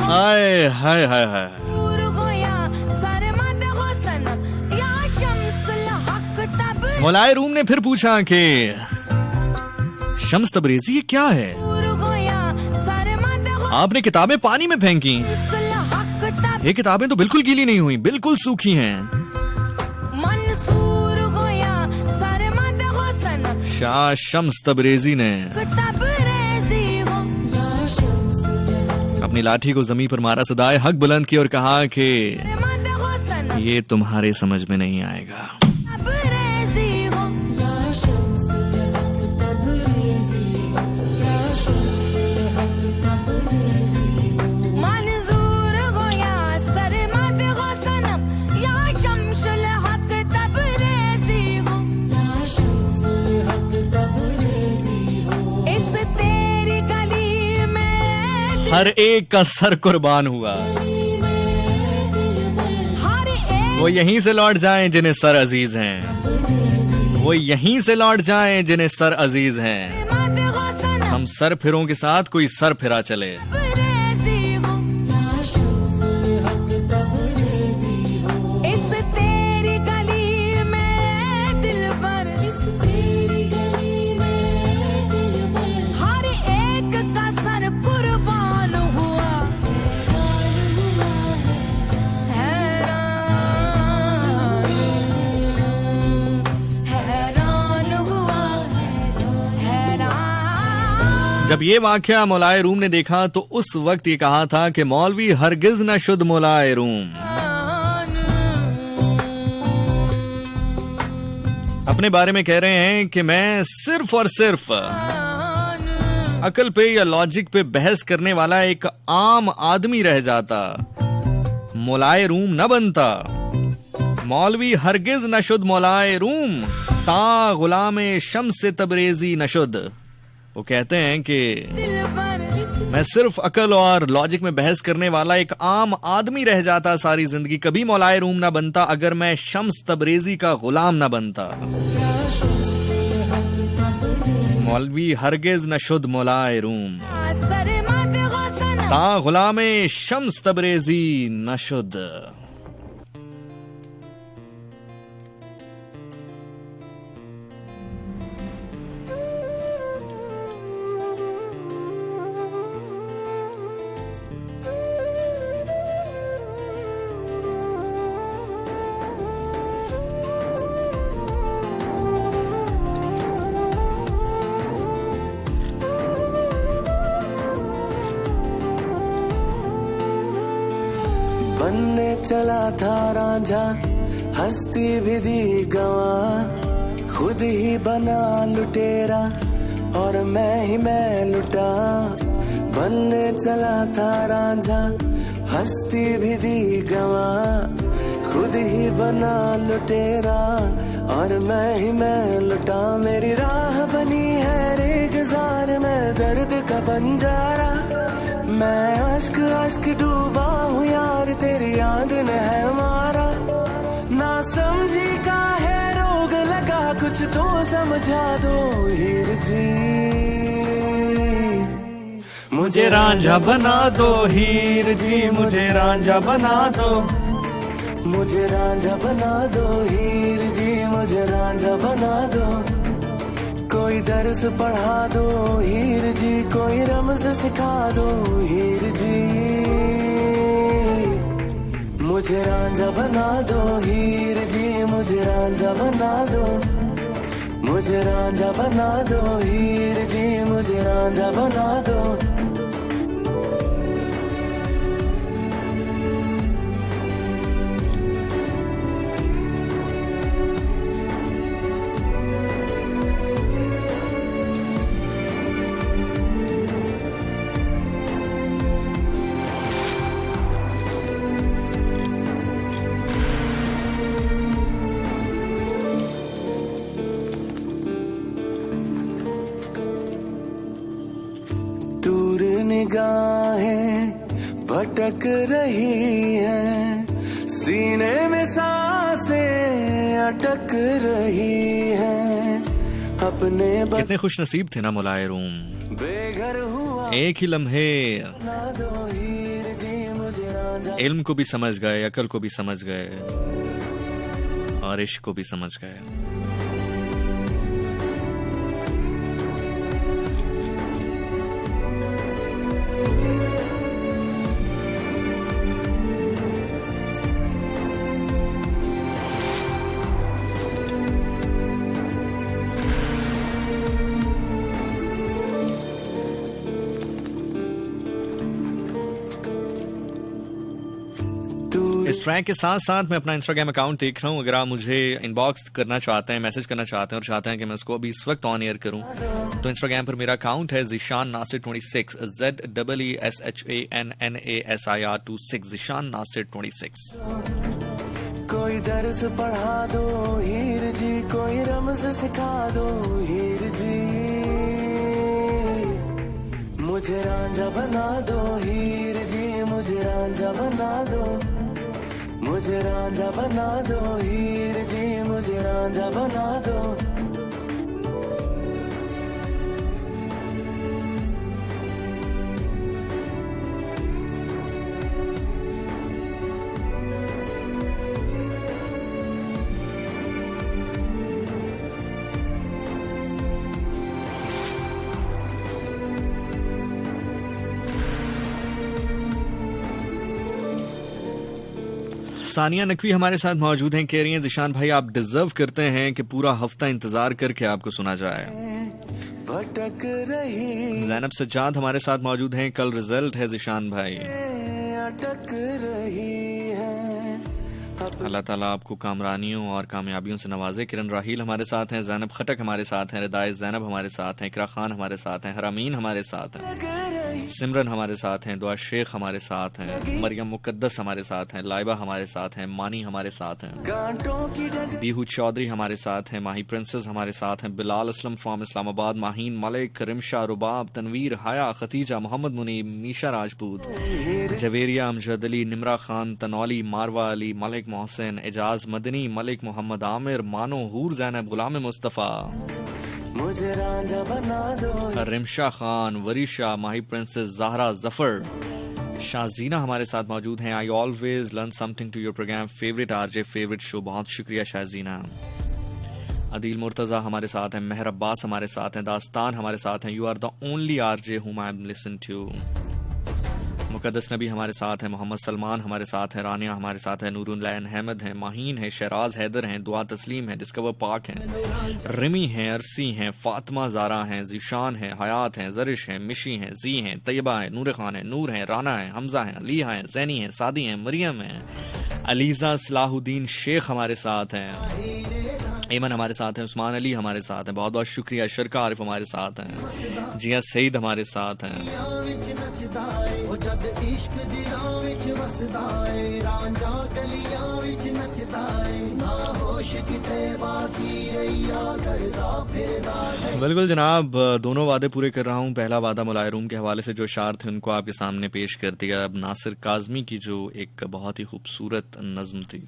Speaker 2: हाय हाय हाय हाय। मौलाना रूम ने फिर पूछा कि शम्स तबरेजी ये क्या है? आपने किताबें पानी में फेंकी, ये किताबें तो बिल्कुल गीली नहीं हुई, बिल्कुल सूखी हैं। शाह शम्स तबरेजी ने अपनी लाठी को जमीन पर मारा, सदाए हक बुलंद की और कहा कि ये तुम्हारे समझ में नहीं आएगा। हर एक का सर कुर्बान हुआ, वो यहीं से लौट जाएं जिन्हें सर अजीज हैं, वो यहीं से लौट जाएं जिन्हें सर अजीज हैं। हम सर फिरों के साथ कोई सर फिरा चले। जब ये वाकया मौलाए रूम ने देखा तो उस वक्त ये कहा था कि मौलवी हरगिज न शुद्ध मौलाए रूम। अपने बारे में कह रहे हैं कि मैं सिर्फ और सिर्फ अकल पे या लॉजिक पे बहस करने वाला एक आम आदमी रह जाता, मौलाए रूम न बनता। मौलवी हरगिज न शुद्ध मौलाए रूम, ता गुलाम शम्स तबरेजी न शुद्ध। वो कहते हैं कि मैं सिर्फ अकल और लॉजिक में बहस करने वाला एक आम आदमी रह जाता सारी जिंदगी, कभी मौलाए रूम ना बनता अगर मैं शम्स तबरेजी का गुलाम ना बनता। मौलवी हरगिज न शुद्ध मौलाए रूम, ता गुलामे शम्स तबरेजी न शुद्ध।
Speaker 3: बनने चला था रांझा, हस्ती भी दी गवा, खुद ही बना लुटेरा और मैं लुटा। बनने चला था रांझा, हस्ती भी दी गवा, खुद ही बना लुटेरा और मैं लुटा। मेरी राह बनी है रेगिस्तान में दर्द का बंजारा, मैं अश्क अश्क डूबा हूँ यार तेरी याद ने है मारा। ना समझी का है रोग लगा, कुछ तो समझा दो हीर जी।
Speaker 2: मुझे रांझा बना दो हीर जी, मुझे रांझा बना दो,
Speaker 3: मुझे रांझा बना दो हीर जी, मुझे रांझा बना दो। कोई दर्स पढ़ा दो हीर जी, कोई रमज सिखा दो हीर जी। मुझे रांझा बना दो हीर जी, मुझे रांझा बना दो, मुझे रांझा बना दो हीर जी, मुझे रांझा बना दो। दूर निगाहें भटक रही हैं, सीने में सांसें अटक रही हैं, अपने
Speaker 2: कितने खुश नसीब थे ना मुलाय रूम,
Speaker 3: बेघर हुआ
Speaker 2: एक ही लम्हे
Speaker 3: ना दो हीर जी, मुझे रांझा
Speaker 2: इल्म को भी समझ गए, अकल को भी समझ गए और इश्क को भी समझ गए। इस ट्रैक के साथ साथ मैं अपना इंस्टाग्राम अकाउंट देख रहा हूँ। अगर आप मुझे इनबॉक्स करना चाहते हैं, मैसेज करना चाहते हैं और चाहते हैं कि मैं उसको अभी इस वक्त ऑन एयर करूँ, तो इंस्टाग्राम पर मेरा अकाउंट है ज़ीशान नासिर 26, ZEESHANNASIR 26, ज़ीशान नासिर 26।
Speaker 3: कोई दर्स पढ़ा दो हीर जी, कोई रमज सिखा दो हीर जी। मुझे रांझा बना दो हीर जी, मुझे रांझा बना दो, मुझे रांझा बना दो हीर जी, मुझे रांझा बना दो।
Speaker 2: सानिया नकवी हमारे साथ मौजूद हैं, कह रही हैं ज़ीशान भाई आप डिजर्व करते हैं कि पूरा हफ्ता इंतजार करके आपको सुना जाए।
Speaker 3: भटक रही
Speaker 2: ज़ैनब सज्जाद हमारे साथ मौजूद हैं, कल रिजल्ट है ज़ीशान भाई,
Speaker 3: अटक रही है,
Speaker 2: अल्लाह ताला आपको कामरानियों और कामयाबियों से नवाजे। किरण राहील हमारे साथ हैं, ज़ैनब खटक हमारे साथ हैं, रिदाय ज़ैनब हमारे साथ हैं, इकरा खान हमारे साथ हैं, हरामीन हमारे साथ हैं, सिमरन हमारे साथ हैं, दुआ शेख हमारे साथ हैं, मरियम मुकद्दस हमारे साथ हैं, लाइबा हमारे साथ हैं, मानी हमारे साथ हैं,
Speaker 3: कांटों की डगर
Speaker 2: बीहू चौधरी हमारे साथ हैं, माही प्रिंसेस हमारे साथ हैं, बिलाल असलम फ्रॉम इस्लामाबाद, माहीन मलिक, रिमशा रुबाब, तनवीर हया, खतीजा, मोहम्मद मुनीब, मीशा राजपूत, जवेरिया, अमजद अली, निमरा खान, तनौली, मारवा अली, मलिक मोहसिन, एजाज मदनी, मलिक मोहम्मद आमिर, मानो, हूर ज़ैनब, गुलाम मुस्तफ़ा,
Speaker 3: मुझे रांझा बना दो,
Speaker 2: रिमशा खान, वरीशा, माही प्रिंसेस, ज़हरा जफर, शाजीना हमारे साथ मौजूद हैं। I always learn something to your program, favourite RJ, favourite show. बहुत शुक्रिया शाजीना। अदील मुर्तजा हमारे साथ हैं, मेहर अब्बास हमारे साथ हैं, दास्तान हमारे साथ हैं। You are the only RJ whom I am listen to. Muqaddas Nabi हमारे साथ हैं, मोहम्मद सलमान हमारे साथ हैं, रानिया हमारे साथ है, नूरुल्लाह अहमद हैं, माहीन है, शहराज हैदर हैं, दुआ तस्लीम है, डिस्कवर पाक हैं, रिमी हैं, अरसी हैं, फातिमा ज़ारा हैं, ज़ीशान हैं, हयात हैं, जरिश हैं, मिशी हैं, जी हैं, तैयबा है, नूर खान है, नूर हैं, राना है, हमजा हैं, अलीहा हैं, ज़ैनी हैं, सादी हैं, मरियम हैं, अलीज़ा सलाहुद्दीन शेख हमारे साथ हैं, एमन हमारे साथ हैं, उस्मान अली हमारे साथ हैं, बहुत बहुत शुक्रिया। शरका आरिफ हमारे साथ हैं, जिया सईद हमारे साथ हैं। बिल्कुल जनाब, दोनों वादे पूरे कर रहा हूँ। पहला वादा मुलाय रूम के हवाले से जो अशार थे उनको आपके सामने पेश कर दिया। अब नासिर काज़मी की जो एक बहुत ही खूबसूरत नज़्म थी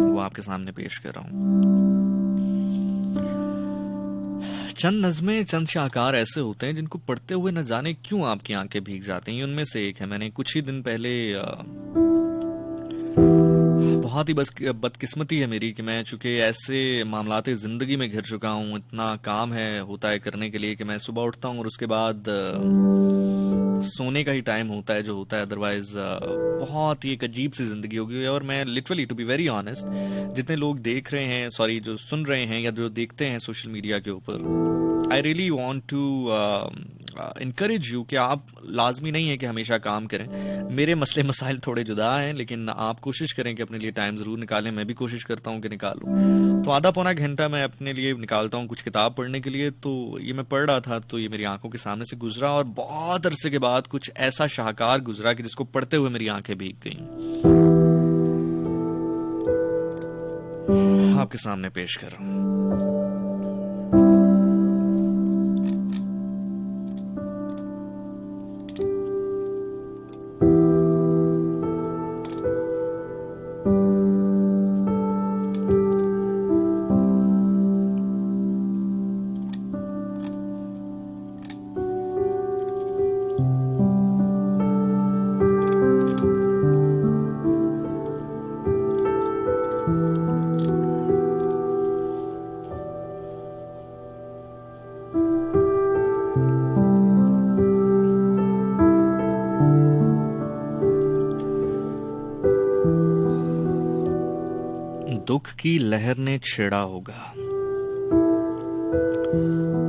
Speaker 2: वो आपके सामने पेश कर रहा हूँ। चंद नज़में, चंद शाहकार ऐसे होते हैं जिनको पढ़ते हुए न जाने क्यों आपकी आंखें भीग जाती हैं। उनमें से एक है। मैंने कुछ ही दिन पहले बहुत ही बदकिस्मती है मेरी कि मैं चूंकि ऐसे मामलाते ज़िंदगी में घिर चुका हूँ, इतना काम होता है करने के लिए कि मैं सुबह उठता हूँ और उसके बाद सोने का ही टाइम होता है जो होता है। अदरवाइज बहुत ही एक अजीब सी जिंदगी होगी। और मैं literally, to be very honest, जितने लोग देख रहे हैं, सॉरी, जो सुन रहे हैं या जो देखते हैं सोशल मीडिया के ऊपर, I really want to encourage you कि आप, लाजमी नहीं है कि हमेशा काम करें। मेरे मसले मसाइल थोड़े जुदा हैं, लेकिन आप कोशिश करें कि अपने लिए टाइम ज़रूर निकालें। मैं भी कोशिश करता हूँ कि निकालूं। तो आधा पौना घंटा मैं अपने लिए निकालता हूँ कुछ किताब पढ़ने के लिए। तो ये मैं पढ़ रहा था तो ये मेरी आंखों के सामने से गुजरा और बहुत अरसे के बाद कुछ ऐसा शाहकार गुजरा कि जिसको पढ़ते हुए मेरी आंखें भीग गईं। आपके सामने पेश कर रहा हूं। दुख की लहर ने छेड़ा होगा,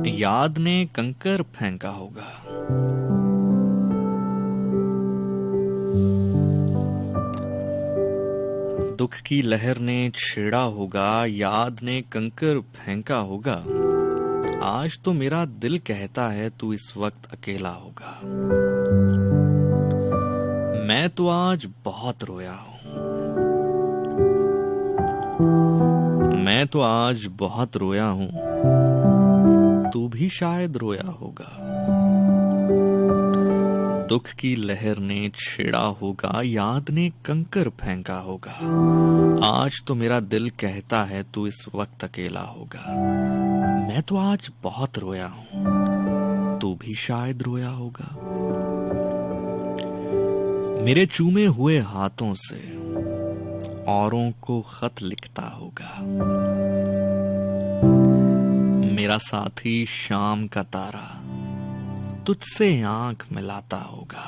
Speaker 2: याद ने कंकर फेंका होगा। दुख की लहर ने छेड़ा होगा, याद ने कंकर फेंका होगा। आज तो मेरा दिल कहता है तू इस वक्त अकेला होगा। मैं तो आज बहुत रोया हूं, मैं तो आज बहुत रोया हूं, तू भी शायद रोया होगा। दुख की लहर ने छेड़ा होगा, याद ने कंकर फेंका होगा। आज तो मेरा दिल कहता है तू इस वक्त अकेला होगा। मैं तो आज बहुत रोया हूं, तू भी शायद रोया होगा। मेरे चूमे हुए हाथों से औरों को खत लिखता होगा। मेरा साथी शाम का तारा तुझसे आंख मिलाता होगा।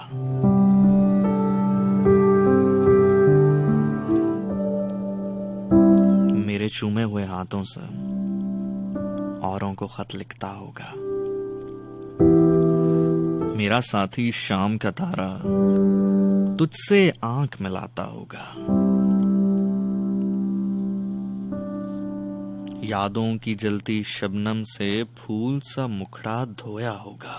Speaker 2: मेरे चूमे हुए हाथों से औरों को खत लिखता होगा। मेरा साथी शाम का तारा तुझसे आंख मिलाता होगा। यादों की जलती शबनम से फूल सा मुखड़ा धोया होगा।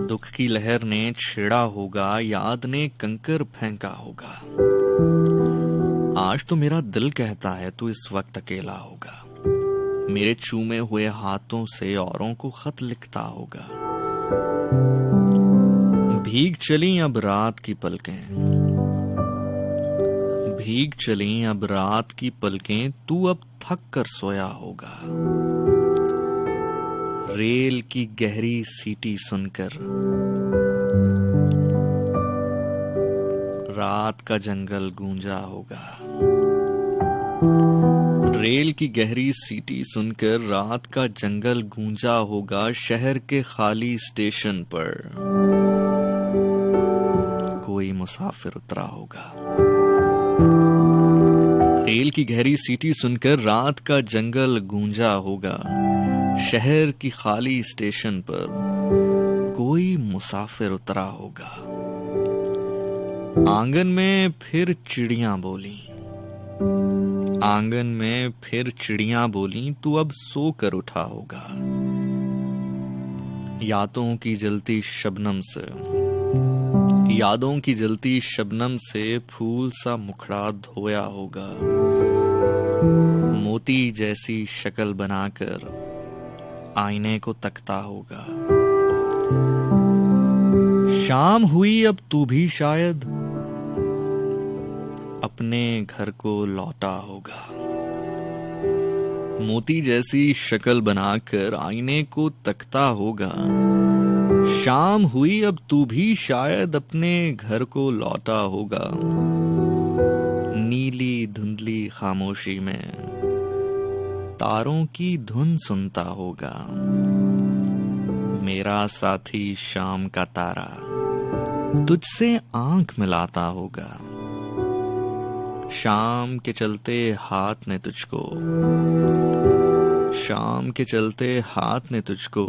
Speaker 2: दुख की लहर ने छेड़ा होगा, याद ने कंकर फेंका होगा। आज तो मेरा दिल कहता है तू इस वक्त अकेला होगा। मेरे चूमे हुए हाथों से औरों को खत लिखता होगा। भीग चली अब रात की पलकें, भीग चली अब रात की पलकें, तू अब थक कर सोया होगा। रेल की गहरी सीटी सुनकर रात का जंगल गूंजा होगा। रेल की गहरी सीटी सुनकर रात का जंगल गूंजा होगा। शहर के खाली स्टेशन पर कोई मुसाफिर उतरा होगा। रेल की गहरी सीटी सुनकर रात का जंगल गूंजा होगा। शहर की खाली स्टेशन पर कोई मुसाफिर उतरा होगा। आंगन में फिर चिड़ियां बोली, आंगन में फिर चिड़ियां बोली, तू अब सो कर उठा होगा। यादों की जलती शबनम से, यादों की जलती शबनम से फूल सा मुखड़ा धोया होगा। मोती जैसी शक्ल बनाकर आईने को तकता होगा। शाम हुई अब तू भी शायद अपने घर को लौटा होगा। मोती जैसी शक्ल बनाकर आईने को तकता होगा। शाम हुई अब तू भी शायद अपने घर को लौटा होगा। नीली धुंधली खामोशी में तारों की धुन सुनता होगा। मेरा साथी शाम का तारा तुझसे आंख मिलाता होगा। शाम के चलते हाथ ने तुझको, शाम के चलते हाथ ने तुझको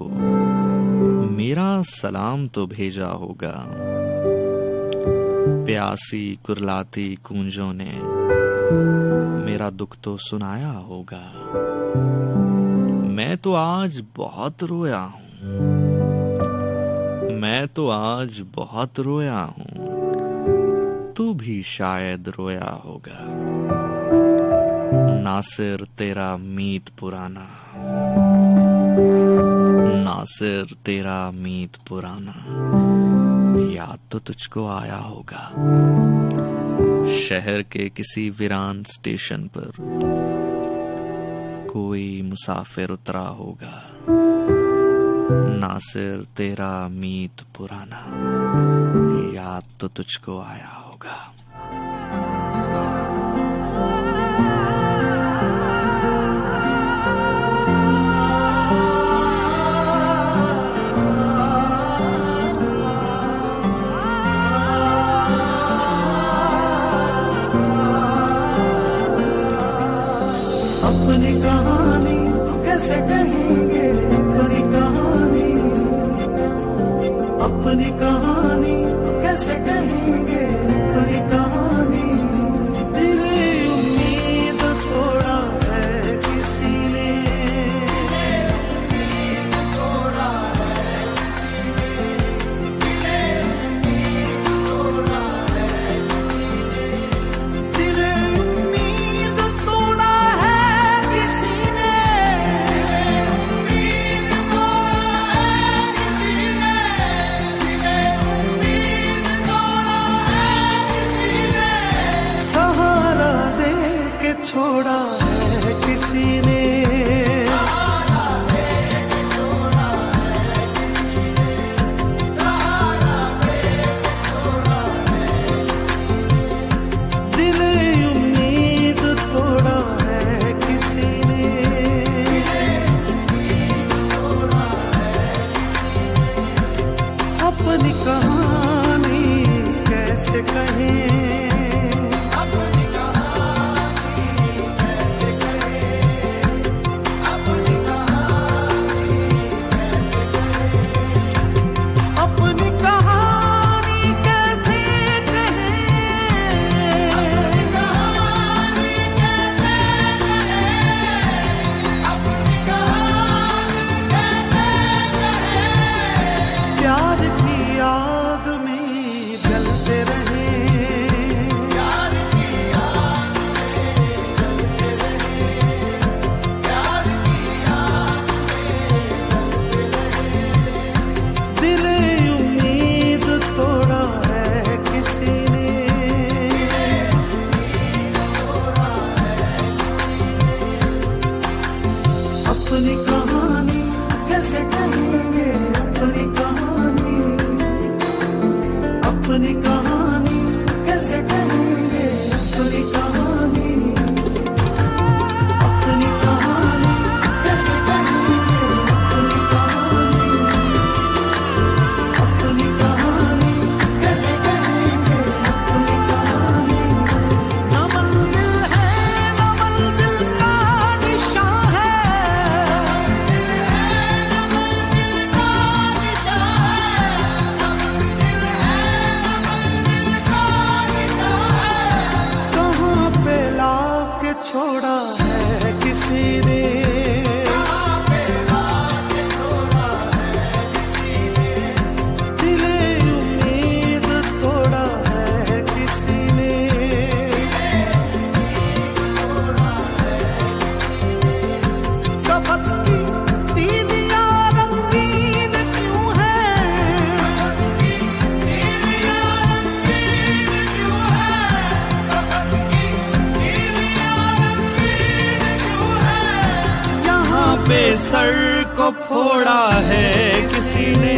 Speaker 2: मेरा सलाम तो भेजा होगा। प्यासी कुरलाती कूंजों ने मेरा दुख तो सुनाया होगा। मैं तो आज बहुत रोया हूं, मैं तो आज बहुत रोया हूं, तू भी शायद रोया होगा। नासिर तेरा मीत पुराना, नासिर तेरा मीत पुराना याद तो तुझको आया होगा। शहर के किसी वीरान स्टेशन पर कोई मुसाफिर उतरा होगा। नासिर तेरा मीत पुराना याद तो तुझको आया होगा।
Speaker 3: अपनी कहानी कैसे कहेंगे, अपनी कहानी, अपनी कहानी कैसे कहेंगे, अपनी कहानी। दिल उम्मीद तोड़ा है किसी ने, तोड़ा है किसी ने, उम्मीद तोड़ा है किसी ने, दिल उम्मीद तोड़ा है किसी ने, उम्मीद तोड़ा है किसी ने, उम्मीद तोड़ा है किसी ने, सहारा दे के छोड़ा है किसी ने, सहारा दे के छोड़ा है किसी ने, सहारा दे के छोड़ा है किसी ने, दिल उम्मीद तोड़ा है किसी ने, तोड़ा है किसी ने। अपनी कहानी कैसे कहें, अपनी कहानी कैसे कहें, अपनी कहानी कैसे कहें, अपनी कहानी कैसे कहें, अपनी कहानी कैसे कहें, अपनी कहानी कैसे कहें। प्यार की आग में जलते रहे, प्यार की आग में जलते रहे, प्यार की आग में जलते रहे। दिल उम्मीद तोड़ा है किसी ने, तोड़ा है किसी ने। अपनी कहानी कैसे कहेंगे, अपनी कहानी, अपनी कहानी कैसे कहेंगे, अपनी कहानी, अपनी कहानी कैसे कहेंगे, अपनी कहानी, अपनी कहानी कैसे कहेंगे, अपनी कहानी। न मंजिल है न मंजिल का निशान है, न मंजिल का निशान है, न मंजिल है न मंजिल का निशान है। कहाँ पे लाके छोड़ा है किसी ने, कहाँ पे लाके छोड़ा है किसी ने, दिल उम्मीद तोड़ा है किसी ने, तोड़ा है किसी ने। कफस की तीलियां रंगीन क्यों है, कफस की
Speaker 2: पे सर को फोड़ा है किसी ने,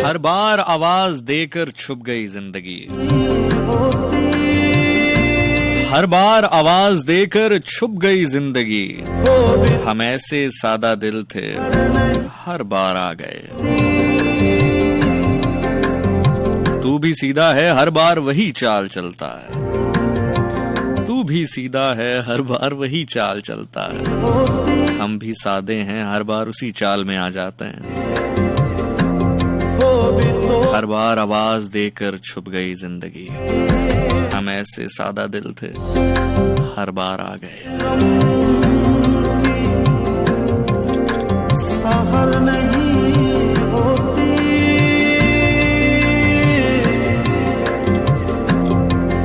Speaker 2: हर बार आवाज देकर छुप गई जिंदगी, हर बार आवाज देकर छुप गई जिंदगी। हम ऐसे सादा दिल थे, हर बार आ गए। तू भी सीधा है, हर बार वही चाल चलता है। तू भी सीधा है, हर बार वही चाल चलता है। हम भी सादे हैं, हर बार उसी चाल में आ जाते हैं। हर बार आवाज देकर छुप गई जिंदगी। हम ऐसे सादा दिल थे, हर बार आ गए।
Speaker 3: सहर नहीं होती,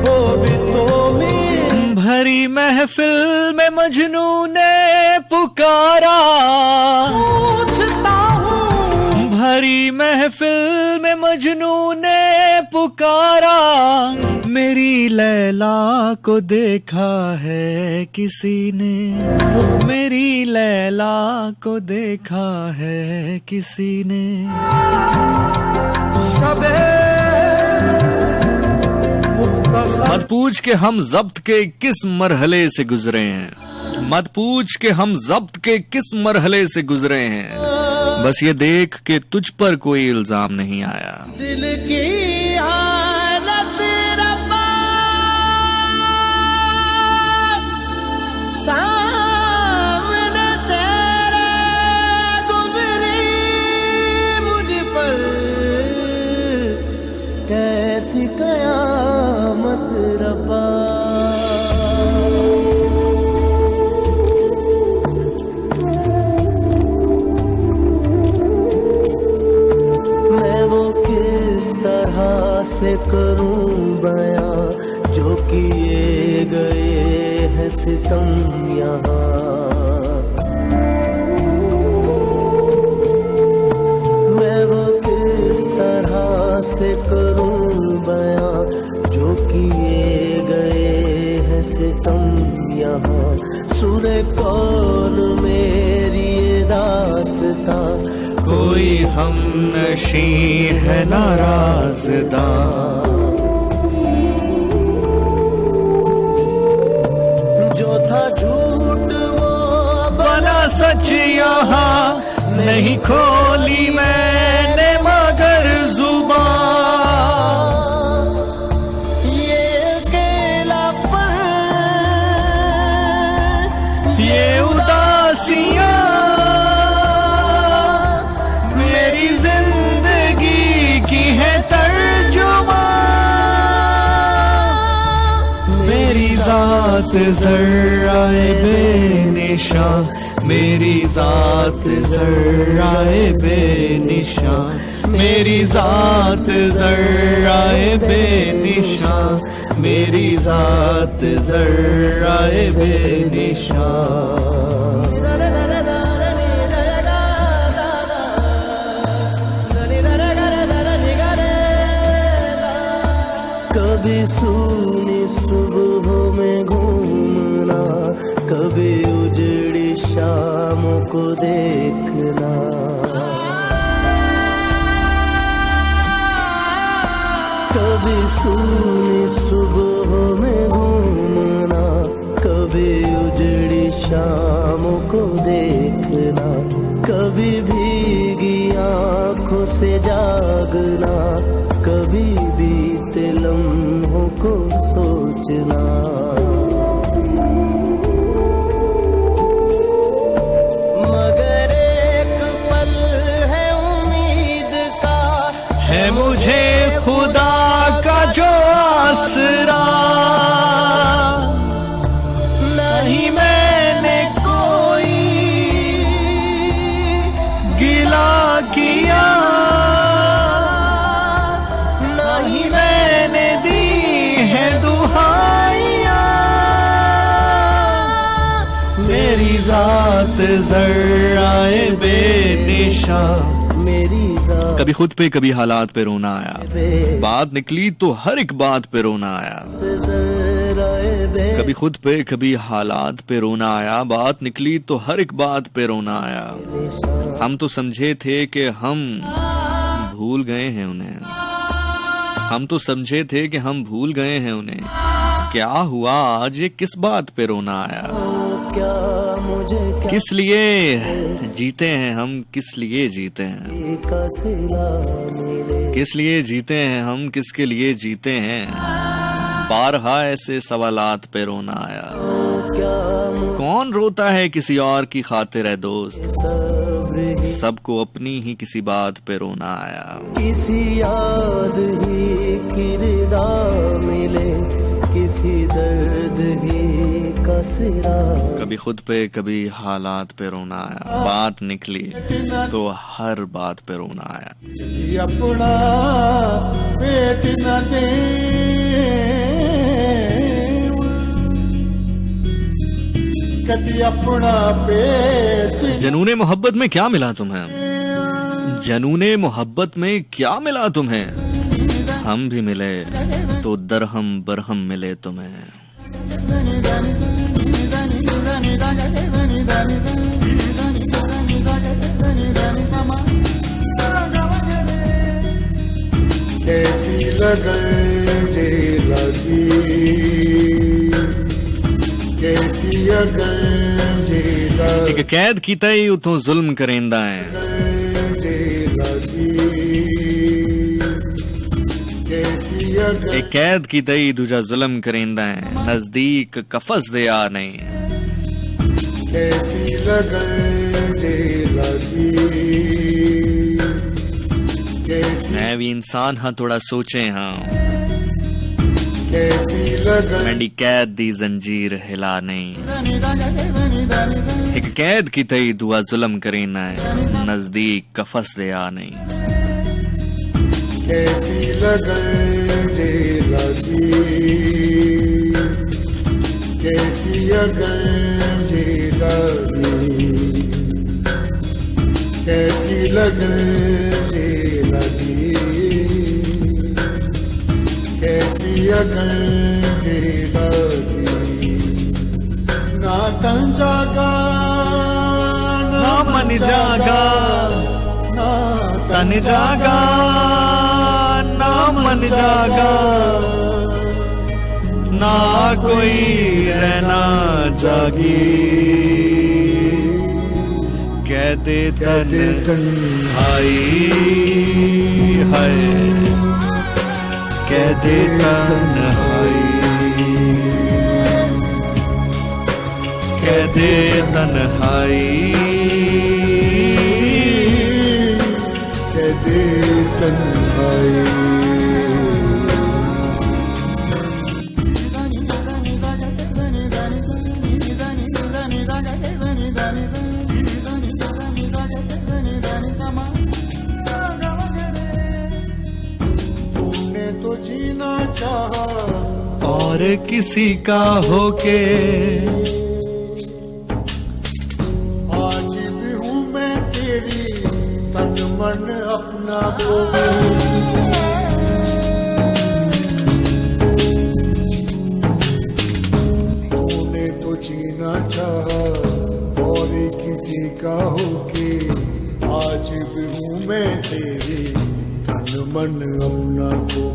Speaker 3: वो भी तो मेरी।
Speaker 2: भरी महफिल में मजनू ने पुकारा,
Speaker 3: पूछता हूँ
Speaker 2: भरी महफिल में मजनू ने पुकारा, मेरी लैला को देखा है किसी ने, मेरी लैला को देखा है किसी ने। मत पूछ के हम जब्त के किस मरहले से गुजरे हैं, मत पूछ के हम जब्त के किस मरहले से गुजरे हैं। बस ये देख के तुझ पर कोई इल्जाम नहीं आया।
Speaker 3: दिल की हालत रब्बा सामने तेरे गुजरी, मुझ पर कैसी कयामत रब्बा। तरह से करूं बयां जो किए गए हैं सितम यहाँ। मैं वो किस तरह से करूं बयां जो किए गए हैं सितम यहाँ। सुने कौन मेरी दास्तां,
Speaker 2: कोई हम नशी है नाराज़दा।
Speaker 3: जो था झूठ वो
Speaker 2: बना सच यहाँ, नहीं खोली मैंने मगर जुबान।
Speaker 3: ये अकेलापन,
Speaker 2: ये उदासियाँ मेरी जिंदगी की है तर्जुमा। मेरी जात ज़र्राए बेनिशां, मेरी जात ज़र्राए बेनिशां, मेरी जात ज़र्राए बेनिशां, मेरी जात ज़र्राए बेनिशां।
Speaker 3: कभी सूनी सुबह में घूमना, कभी उजड़ी शाम को देखना। कभी सूनी सुबह में घूमना, कभी उजड़ी शाम को देखना। कभी भीगी आंखों से जागना, कभी बीते लम्हों को सोचना। मगर एक पल है उम्मीद का,
Speaker 2: है मुझे खुदा का जो आसरा।
Speaker 3: नहीं मैंने को
Speaker 2: मेरी जात जर्राए बेनिशान,
Speaker 3: मेरी जात
Speaker 2: कभी खुद पे कभी हालात पे रोना आया, बात निकली तो हर एक बात पे रोना आया।
Speaker 3: जर्राए
Speaker 2: कभी खुद पे कभी हालात पे रोना आया, बात निकली तो हर एक बात पे रोना आया। हम तो समझे थे कि हम भूल गए हैं उन्हें, हम तो समझे थे कि हम भूल गए हैं उन्हें। क्या हुआ आज ये किस बात पे रोना आया?
Speaker 3: क्या मुझे क्या
Speaker 2: किस लिए जीते हैं हम, किस लिए जीते हैं,
Speaker 3: का सिला मिले,
Speaker 2: किस लिए जीते हैं हम, किसके लिए जीते हैं? बारहा ऐसे सवालात पे रोना आया।
Speaker 3: क्या
Speaker 2: कौन रोता है किसी और की खातिर है दोस्त,
Speaker 3: सब्र
Speaker 2: सबको अपनी ही किसी बात पे रोना आया।
Speaker 3: किसी याद ही किरदार मिले, किसी दर्द ही का सिरा।
Speaker 2: कभी खुद पे कभी हालात पे रोना आया, बात निकली तो हर बात पे रोना आया।
Speaker 5: अपना पेट न दे, कदी अपना पेट।
Speaker 2: जनूने मोहब्बत में क्या मिला तुम्हें, जनूने मोहब्बत में क्या मिला तुम्हें? हम भी मिले तो दरहम बरहम मिले तुम्हें।
Speaker 5: कैसी लगन दे लगी, कैसी अगन दे लगी,
Speaker 2: एक कैद कीता ही उतों जुल्म करेंदा है,
Speaker 5: दे लगी, कैसी अगन
Speaker 2: एक कैद कीता ही दूजा जुल्म करेंदा है, नजदीक कफस दे आ नहीं।
Speaker 5: कैसी लगन दे लगी, कैसी
Speaker 2: मैं भी इंसान हाँ, थोड़ा सोचे हाँ,
Speaker 5: कैसी लगन
Speaker 2: मैंडी कैद दी जंजीर हिला नहीं। एक कैद की तई दुआ जुल्म करेना है, नजदीक कफस दे आ नहीं।
Speaker 5: कैसी लगन दे लगी, कैसी अगन दे लगी, कैसी लगन दे लगी, कैसी अगन दे लगी। ना तन जागा
Speaker 2: ना मन जागा,
Speaker 5: ना
Speaker 2: तन जागा ना मन जागा, ना कोई रहना जागी। कहते तन आई है, कहते तन आई, कहते तन्हाई,
Speaker 5: कहते तन्हाई। तूने तो जीना चाहा
Speaker 2: और किसी का होके,
Speaker 5: आज भी हूँ मैं तेरी, तन मन अपना को। तूने तो जीना चाहा और किसी का होके, आज भी हूँ मैं तेरी, तन मन अपना को।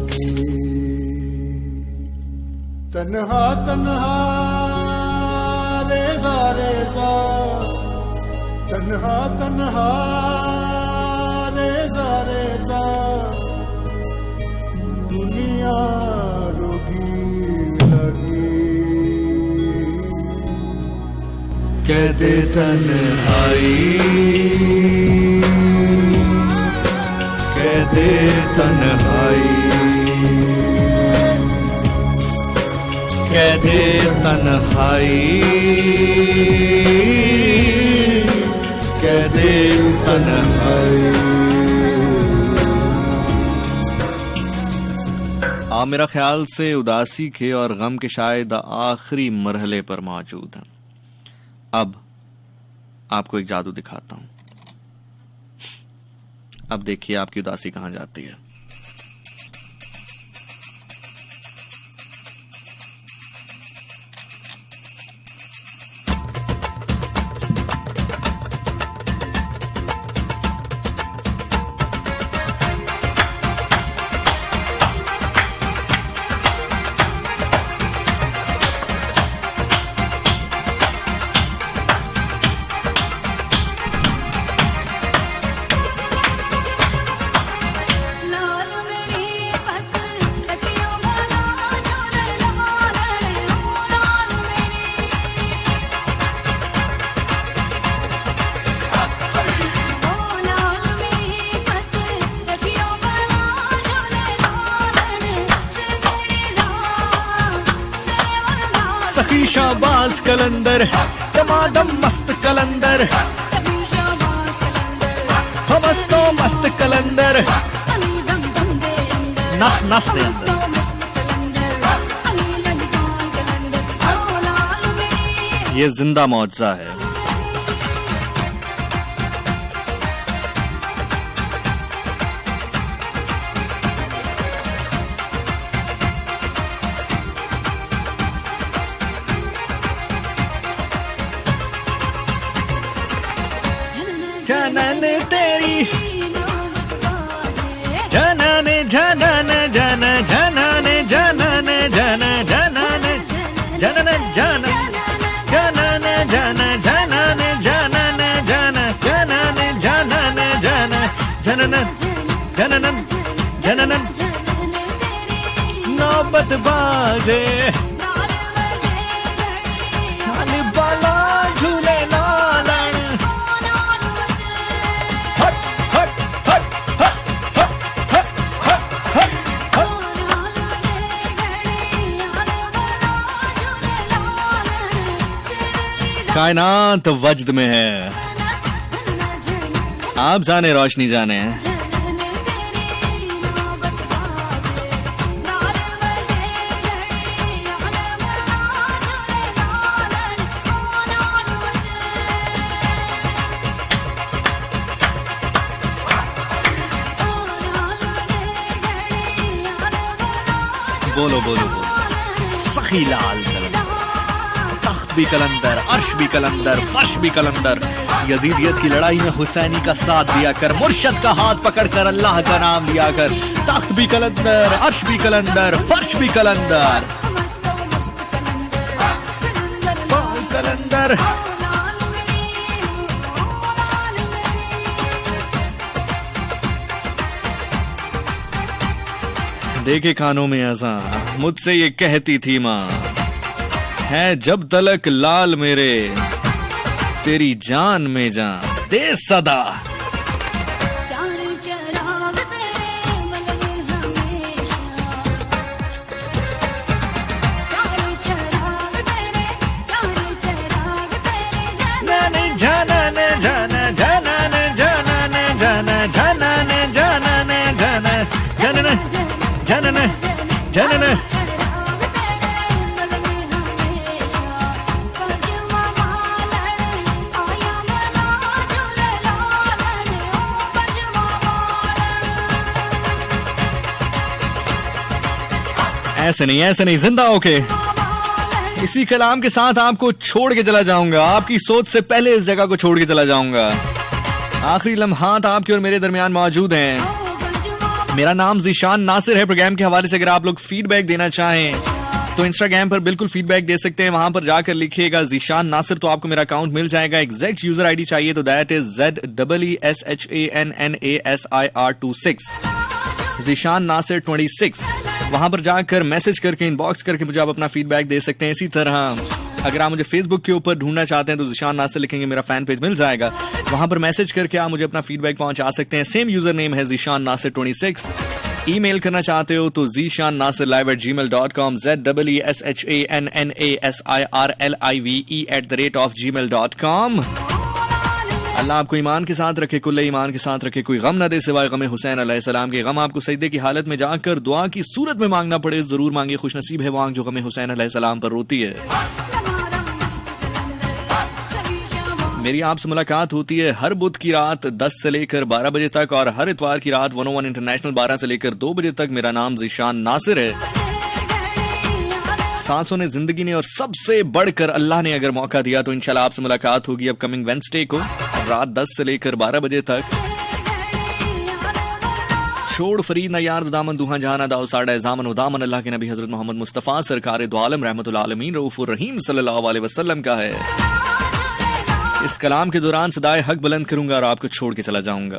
Speaker 5: तन्हा तन्हा रेजा रेजा, तन्हा तन्हा रेजा रेजा, दुनिया रोगी लगी।
Speaker 2: कहते तन्हाई, कहते तन्हाई, कहते तन्हाई, कहते तन्हाई। आप मेरा ख्याल से उदासी के और गम के शायद आखिरी मरहले पर मौजूद हैं। अब आपको एक जादू दिखाता हूं। अब देखिए आपकी उदासी कहां जाती है। सखी शाबाज कलंदर दमादम मस्त कलंदर हमस तो मस्त कलंदर नस नस दे अंदर। ये जिंदा मौजज़ा है। जनन तेरी जनन जनन जन जनन जनन जन जनन जनन जन जनन जन जनन जनन जन जनन जनन जन जनन जनन जनन नौबत बाजे बाला झूले लालन कायनात वजद में है, आप जाने रोशनी जाने। बोलो बोलो बोलो। सखी लाल तख्त भी कलंदर, अर्श भी कलंदर, फर्श भी कलंदर। यजीदियत की लड़ाई में हुसैनी का साथ दिया कर, मुर्शद का हाथ पकड़कर अल्लाह का नाम लिया कर। तख्त भी कलंदर, अर्श भी कलंदर, फर्श भी कलंदर, कलंदर। देखे कानों में अज़ां मुझसे ये कहती थी माँ, है जब तलक लाल मेरे तेरी जान में जान दे सदा। जनन जन जनन जनन जन जनन जनन जन जनन जनन जनन। ऐसे नहीं, जिंदा होके इसी कलाम के साथ आपको छोड़ के चला जाऊंगा। आपकी सोच से पहले इस जगह को छोड़ के चला जाऊंगा। आखिरी लम्हात आपके और मेरे दरमियान मौजूद हैं। मेरा नाम ज़ीशान नासिर है। प्रोग्राम के हवाले से अगर आप लोग फीडबैक देना चाहें तो इंस्टाग्राम पर बिल्कुल फीडबैक दे सकते हैं। वहां पर जाकर लिखिएगा ज़ीशान नासिर तो आपको मेरा अकाउंट मिल जाएगा। एग्जैक्ट यूजर आईडी चाहिए तो that is ZEESHANNASIR26 Zeeshan Nasir 26। वहां पर जाकर मैसेज करके इनबॉक्स करके मुझे आप अपना फीडबैक दे सकते हैं। इसी तरह अगर आप मुझे फेसबुक के ऊपर ढूंढना चाहते हैं तो ज़ीशान नासिर लिखेंगे, मेरा फैन पेज मिल जाएगा। वहां पर मैसेज करके आप मुझे अपना फीडबैक पहुंचा सकते हैं। सेम यूजर नेम है ज़ीशान नासिर 26। ईमेल करना चाहते हो तो zishannassirlive@gmail.com ZEESHANNASIRLIVE@gmail.com। अल्लाह आपको ईमान के साथ रखे, कुल्ले ईमान के साथ रखे, कोई गम ना दे सिवाय गम हुसैन अलैहिस्सलाम के। गम आपको सजदे की हालत में जाकर दुआ की सूरत में मांगना पड़े, जरूर मांगे। खुशनसीब है वो आंख जो गम हुसैन अलैहिस्सलाम पर रोती है। मेरी आपसे मुलाकात होती है हर बुध की रात 10 से लेकर 12 बजे तक और हर इतवार की रात 101 इंटरनेशनल 12 से लेकर 2 बजे तक। मेरा नाम ज़ीशान नासिर है। सांसों ने, जिंदगी ने और सबसे बढ़कर अल्लाह ने अगर मौका दिया तो इंशाल्लाह आपसे मुलाकात होगी अपकमिंग वेडनेसडे को रात 10 से लेकर 12 बजे तक। छोड़ फरीद ना यार दामन दुहा जहाना दाओ साड़ा जामन उदामन अल्लाह के नबी हजरत मोहम्मद मुस्तफ़ा सरकार दो आलम रहमतुल आलमीन रऊफुर रहीम सल्लल्लाहु अलैहि वसल्लम का है। इस कलाम के दौरान सदाए हक बुलंद करूंगा और आपको छोड़ के चला जाऊंगा।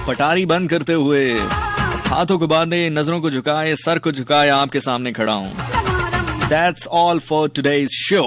Speaker 2: पटारी बंद करते हुए हाथों को बांधे, नजरों को झुकाए, सर को झुकाए आपके सामने खड़ा हूं। That's all for today's show.